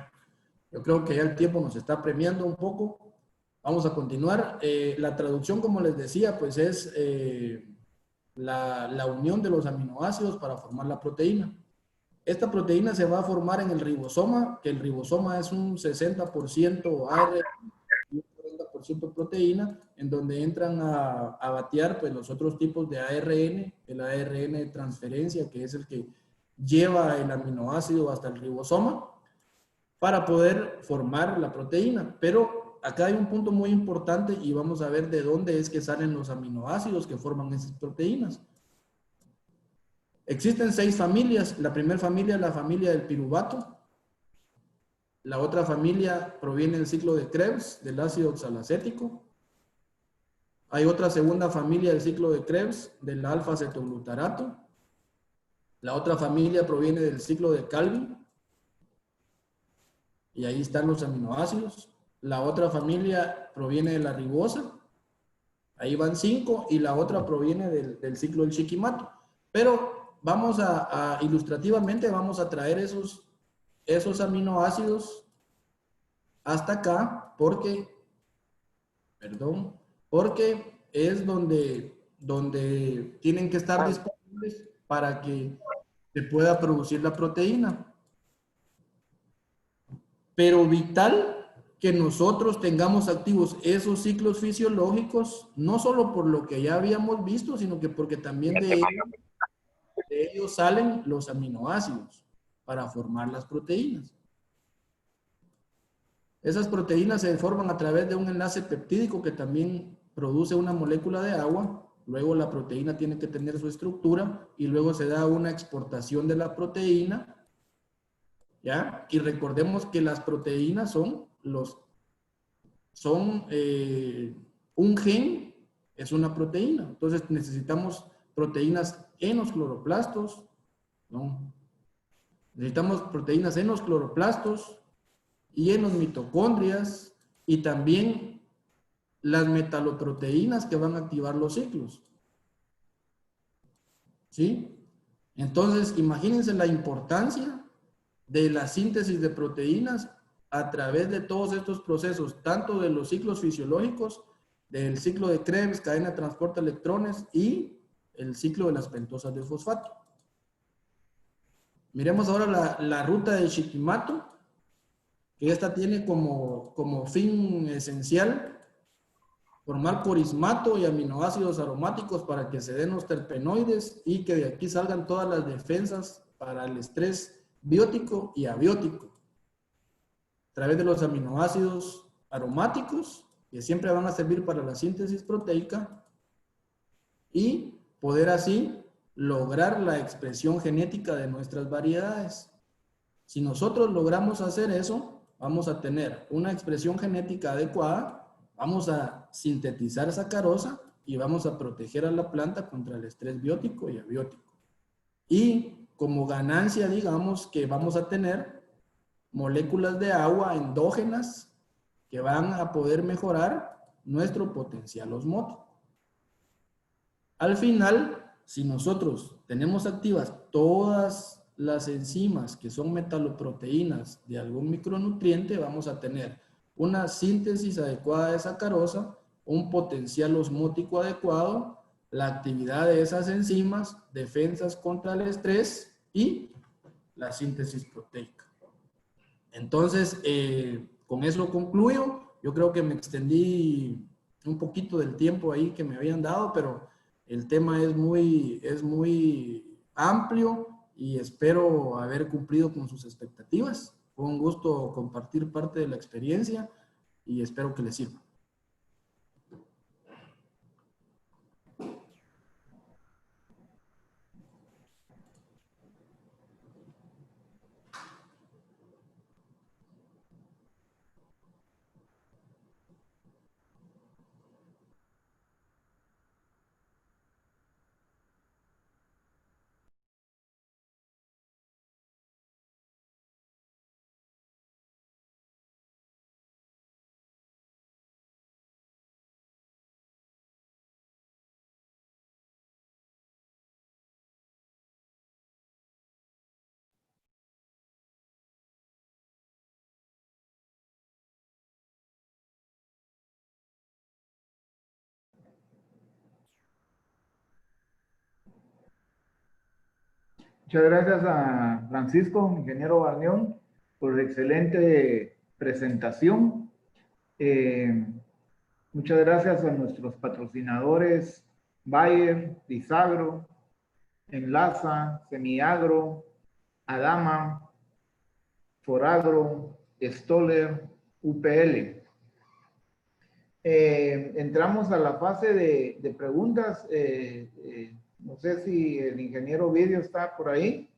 yo creo que ya el tiempo nos está premiando un poco. Vamos a continuar. La traducción, como les decía, pues es la unión de los aminoácidos para formar la proteína. Esta proteína se va a formar en el ribosoma, que el ribosoma es un 60% ARN y un 40% proteína, en donde entran a batear pues, los otros tipos de ARN, el ARN de transferencia, que es el que lleva el aminoácido hasta el ribosoma, para poder formar la proteína. Pero acá hay un punto muy importante y vamos a ver de dónde es que salen los aminoácidos que forman esas proteínas. Existen 6 familias. La primera familia es la familia del piruvato. La otra familia proviene del ciclo de Krebs, del ácido oxalacético. Hay otra segunda familia del ciclo de Krebs, del alfa-cetoglutarato. La otra familia proviene del ciclo de Calvin. Y ahí están los aminoácidos. La otra familia proviene de la ribosa. Ahí van 5. Y la otra proviene del ciclo del Shikimato. Pero vamos ilustrativamente, vamos a traer esos aminoácidos hasta acá porque es donde tienen que estar disponibles para que se pueda producir la proteína. Pero vital que nosotros tengamos activos esos ciclos fisiológicos, no solo por lo que ya habíamos visto, sino que porque también de ellos salen los aminoácidos para formar las proteínas. Esas proteínas se forman a través de un enlace peptídico que también produce una molécula de agua. Luego la proteína tiene que tener su estructura y luego se da una exportación de la proteína. ¿Ya? Y recordemos que las proteínas un gen es una proteína. Entonces necesitamos proteínas en los cloroplastos, ¿no? Necesitamos proteínas en los cloroplastos y en los mitocondrias y también las metaloproteínas que van a activar los ciclos. ¿Sí? Entonces, imagínense la importancia de la síntesis de proteínas a través de todos estos procesos, tanto de los ciclos fisiológicos, del ciclo de Krebs, cadena de transporte de electrones y el ciclo de las pentosas de fosfato. Miremos ahora la ruta del Shikimato, que esta tiene como fin esencial formar corismato y aminoácidos aromáticos para que se den los terpenoides y que de aquí salgan todas las defensas para el estrés biótico y abiótico. A través de los aminoácidos aromáticos, que siempre van a servir para la síntesis proteica, y poder así lograr la expresión genética de nuestras variedades. Si nosotros logramos hacer eso, vamos a tener una expresión genética adecuada, vamos a sintetizar sacarosa y vamos a proteger a la planta contra el estrés biótico y abiótico. Y como ganancia, digamos que vamos a tener moléculas de agua endógenas que van a poder mejorar nuestro potencial osmótico. Al final, si nosotros tenemos activas todas las enzimas que son metaloproteínas de algún micronutriente, vamos a tener una síntesis adecuada de sacarosa, un potencial osmótico adecuado, la actividad de esas enzimas, defensas contra el estrés y la síntesis proteica. Entonces, con eso concluyo. Yo creo que me extendí un poquito del tiempo ahí que me habían dado, pero el tema es muy amplio y espero haber cumplido con sus expectativas. Fue un gusto compartir parte de la experiencia y espero que les sirva. Muchas gracias a Francisco, ingeniero Barnión, por la excelente presentación. Muchas gracias a nuestros patrocinadores, Bayer, Disagro, Enlaza, Semiagro, Adama, Foragro, Stoller, UPL. Entramos a la fase de preguntas. No sé si el ingeniero Video está por ahí.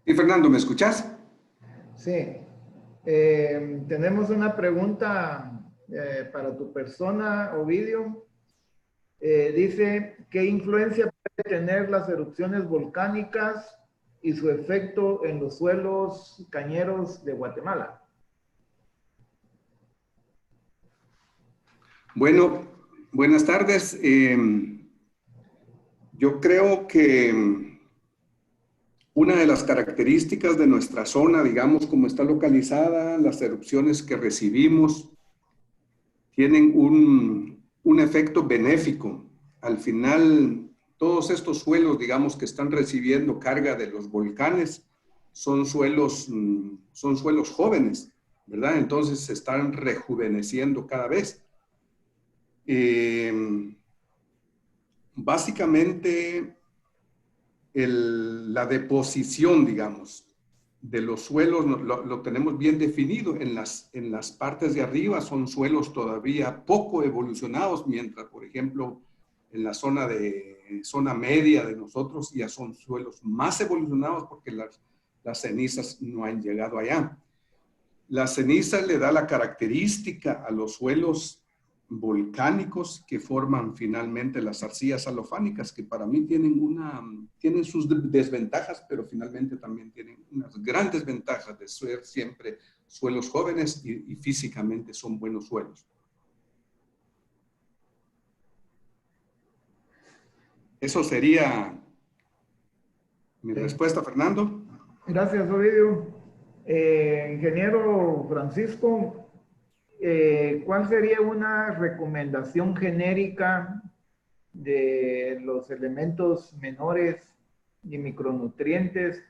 Sí, Fernando, ¿me escuchas? Sí. Tenemos una pregunta para tu persona, Ovidio. Dice, ¿qué influencia puede tener las erupciones volcánicas y su efecto en los suelos cañeros de Guatemala? Bueno, buenas tardes. Yo creo que una de las características de nuestra zona, digamos, como está localizada, las erupciones que recibimos tienen un efecto benéfico. Al final, todos estos suelos, digamos, que están recibiendo carga de los volcanes, son suelos jóvenes, ¿verdad? Entonces se están rejuveneciendo cada vez. Básicamente, la deposición, digamos, de los suelos lo tenemos bien definido. En las partes de arriba son suelos todavía poco evolucionados, mientras, por ejemplo, en la zona media de nosotros ya son suelos más evolucionados porque las cenizas no han llegado allá. La ceniza le da la característica a los suelos volcánicos que forman finalmente las arcillas alofánicas, que para mí tienen sus desventajas, pero finalmente también tienen unas grandes ventajas de ser siempre suelos jóvenes y físicamente son buenos suelos. Eso sería mi respuesta, Fernando. Gracias, Ovidio. Ingeniero Francisco, ¿cuál sería una recomendación genérica de los elementos menores y micronutrientes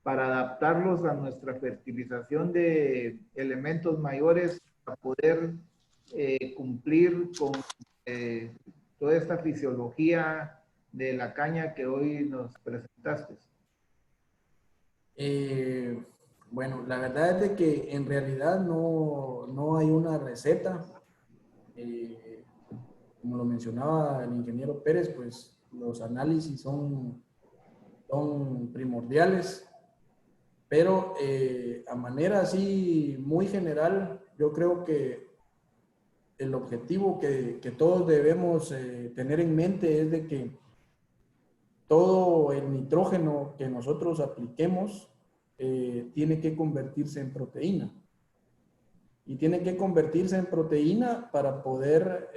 para adaptarlos a nuestra fertilización de elementos mayores para poder cumplir con toda esta fisiología de la caña que hoy nos presentaste? Bueno, la verdad es de que en realidad no hay una receta. Como lo mencionaba el ingeniero Pérez, pues los análisis son primordiales, pero a manera así muy general, yo creo que el objetivo que todos debemos tener en mente es de que todo el nitrógeno que nosotros apliquemos tiene que convertirse en proteína. y tiene que convertirse en proteína para poder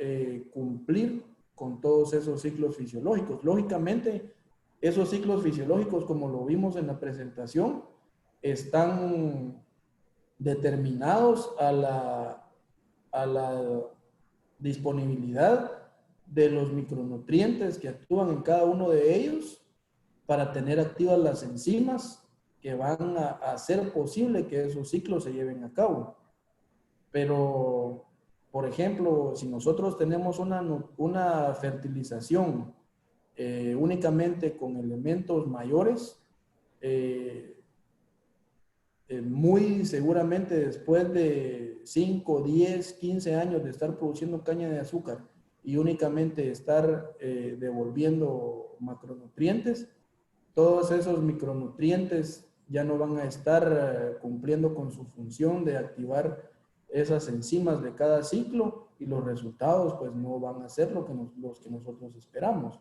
cumplir con todos esos ciclos fisiológicos. Lógicamente, esos ciclos fisiológicos, como lo vimos en la presentación, están determinados a la disponibilidad de los micronutrientes que actúan en cada uno de ellos para tener activas las enzimas que van a hacer posible que esos ciclos se lleven a cabo. Pero, por ejemplo, si nosotros tenemos una fertilización únicamente con elementos mayores, muy seguramente después de 5, 10, 15 años de estar produciendo caña de azúcar y únicamente estar devolviendo macronutrientes, todos esos micronutrientes ya no van a estar cumpliendo con su función de activar esas enzimas de cada ciclo y los resultados pues no van a ser los que nosotros esperamos.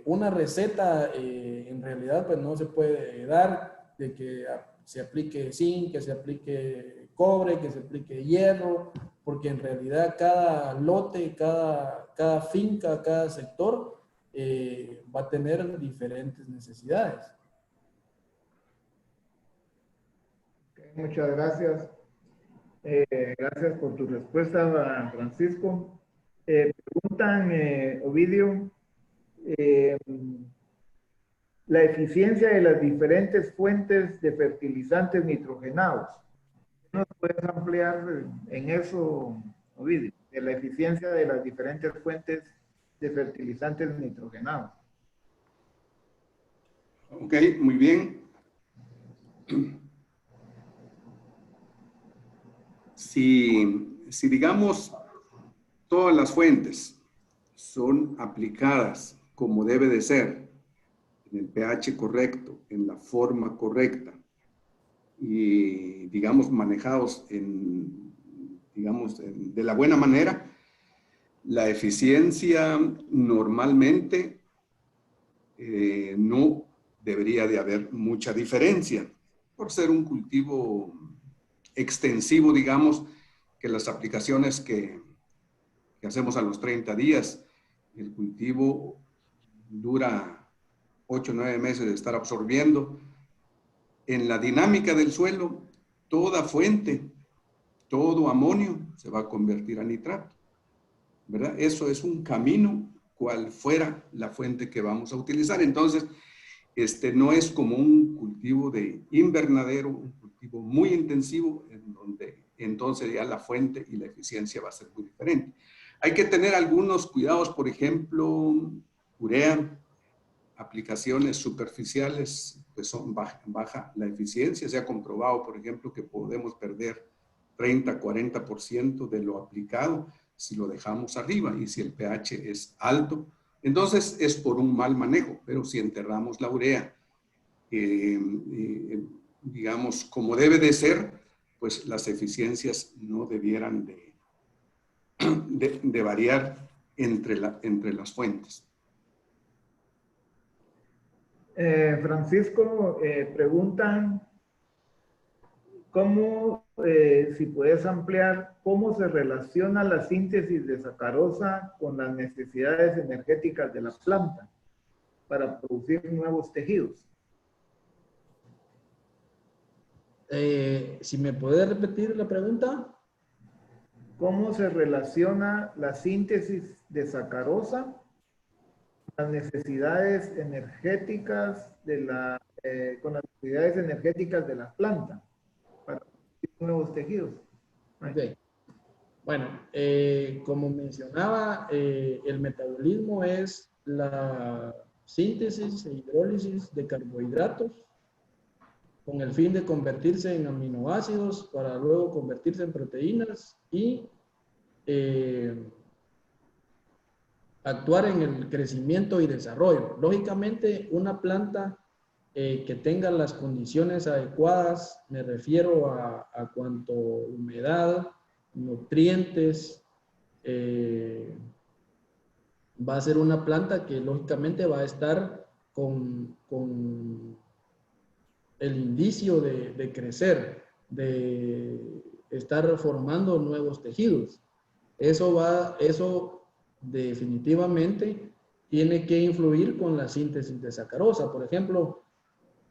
Una receta en realidad pues no se puede dar de que se aplique zinc, que se aplique cobre, que se aplique hierro, porque en realidad cada lote, cada finca, cada sector va a tener diferentes necesidades. Muchas gracias. Gracias por tu respuesta, Francisco. Preguntan, Ovidio, la eficiencia de las diferentes fuentes de fertilizantes nitrogenados. ¿Nos puedes ampliar en eso, Ovidio? De la eficiencia de las diferentes fuentes de fertilizantes nitrogenados. Ok, muy bien. Si digamos todas las fuentes son aplicadas como debe de ser, en el pH correcto, en la forma correcta y digamos manejados de la buena manera, la eficiencia normalmente no debería de haber mucha diferencia por ser un cultivo extensivo, digamos, que las aplicaciones que hacemos a los 30 días. El cultivo dura 8 o 9 meses de estar absorbiendo. En la dinámica del suelo, toda fuente, todo amonio se va a convertir a nitrato, ¿verdad? Eso es un camino, cual fuera la fuente que vamos a utilizar. Entonces, no es como un cultivo de invernadero, un cultivo muy intensivo, en donde entonces ya la fuente y la eficiencia va a ser muy diferente. Hay que tener algunos cuidados, por ejemplo, urea, aplicaciones superficiales, pues son baja la eficiencia. Se ha comprobado, por ejemplo, que podemos perder 30, 40% de lo aplicado si lo dejamos arriba, y si el pH es alto, entonces es por un mal manejo. Pero si enterramos la urea, digamos, como debe de ser, pues las eficiencias no debieran de variar entre las fuentes. Francisco, preguntan cómo, si puedes ampliar, cómo se relaciona la síntesis de sacarosa con las necesidades energéticas de la planta para producir nuevos tejidos. Si me puede repetir la pregunta. ¿Cómo se relaciona la síntesis de sacarosa con las necesidades energéticas de la planta para producir nuevos tejidos? Okay. Bueno, como mencionaba, el metabolismo es la síntesis e hidrólisis de carbohidratos con el fin de convertirse en aminoácidos para luego convertirse en proteínas y actuar en el crecimiento y desarrollo. Lógicamente, una planta que tenga las condiciones adecuadas, me refiero a cuanto humedad, nutrientes, va a ser una planta que lógicamente va a estar con el indicio de crecer, de estar formando nuevos tejidos. Eso definitivamente tiene que influir con la síntesis de sacarosa. Por ejemplo,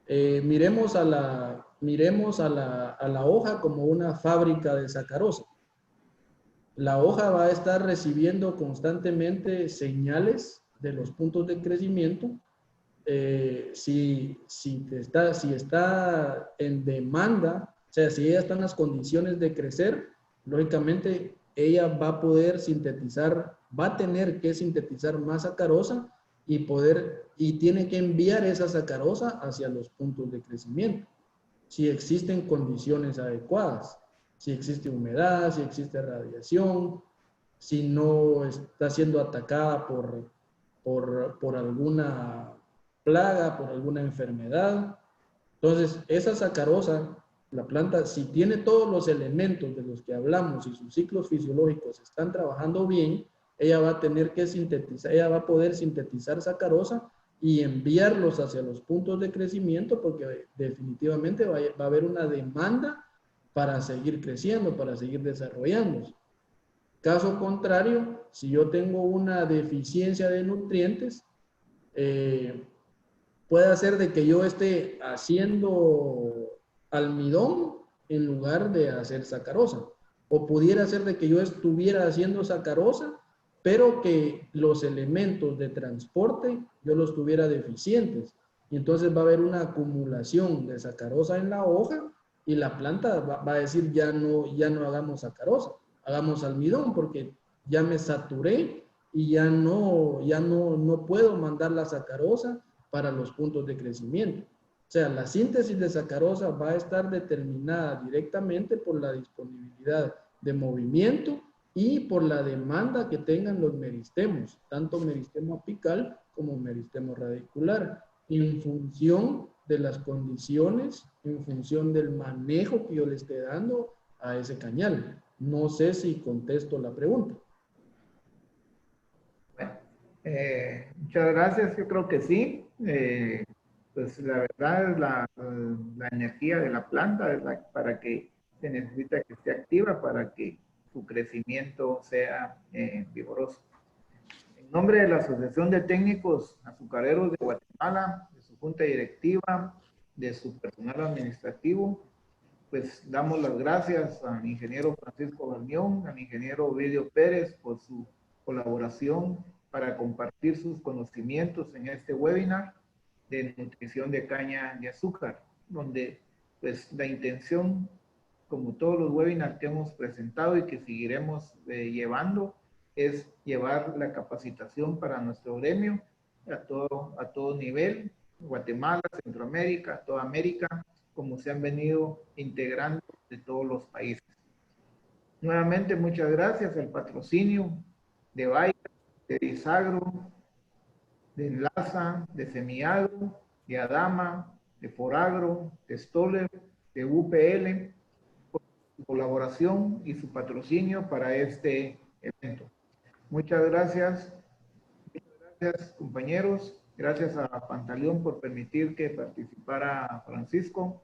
miremos a la hoja como una fábrica de sacarosa. La hoja va a estar recibiendo constantemente señales de los puntos de crecimiento. Si está en demanda, o sea, si ella está en las condiciones de crecer, lógicamente ella va a poder sintetizar, va a tener que sintetizar más sacarosa y tiene que enviar esa sacarosa hacia los puntos de crecimiento. Si existen condiciones adecuadas, si existe humedad, si existe radiación, si no está siendo atacada por alguna plaga, por alguna enfermedad. Entonces, esa sacarosa, la planta, si tiene todos los elementos de los que hablamos y sus ciclos fisiológicos están trabajando bien, ella va a tener que sintetizar, ella va a poder sintetizar sacarosa y enviarlos hacia los puntos de crecimiento, porque definitivamente va a haber una demanda para seguir creciendo, para seguir desarrollándose. Caso contrario, si yo tengo una deficiencia de nutrientes, puede hacer de que yo esté haciendo almidón en lugar de hacer sacarosa. O pudiera ser de que yo estuviera haciendo sacarosa, pero que los elementos de transporte yo los tuviera deficientes. Y entonces va a haber una acumulación de sacarosa en la hoja y la planta va a decir ya no hagamos sacarosa, hagamos almidón porque ya me saturé y ya no puedo mandar la sacarosa para los puntos de crecimiento. O sea, la síntesis de sacarosa va a estar determinada directamente por la disponibilidad de movimiento y por la demanda que tengan los meristemos, tanto meristemo apical como meristemo radicular, en función de las condiciones, en función del manejo que yo le esté dando a ese cañal. No sé si contesto la pregunta. Bueno, muchas gracias, yo creo que sí. Pues la verdad es la energía de la planta es para que se necesita que esté activa para que su crecimiento sea vigoroso. En nombre de la Asociación de Técnicos Azucareros de Guatemala, de su junta directiva, de su personal administrativo, pues damos las gracias al ingeniero Francisco Barnión, al ingeniero Ovidio Pérez por su colaboración para compartir sus conocimientos en este webinar de nutrición de caña de azúcar, donde pues la intención, como todos los webinars que hemos presentado y que seguiremos llevando, es llevar la capacitación para nuestro gremio a todo nivel, Guatemala, Centroamérica, toda América, como se han venido integrando de todos los países. Nuevamente, muchas gracias al patrocinio de Bayer, de Disagro, de Enlaza, de Semiagro, de Adama, de Foragro, de Stoller, de UPL, por su colaboración y su patrocinio para este evento. Muchas gracias compañeros, gracias a Pantaleón por permitir que participara Francisco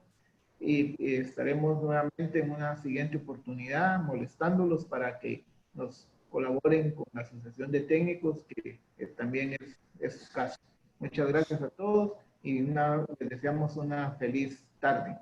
y estaremos nuevamente en una siguiente oportunidad molestándolos para que nos colaboren con la Asociación de Técnicos, que también es su caso. Muchas gracias a todos y les deseamos una feliz tarde.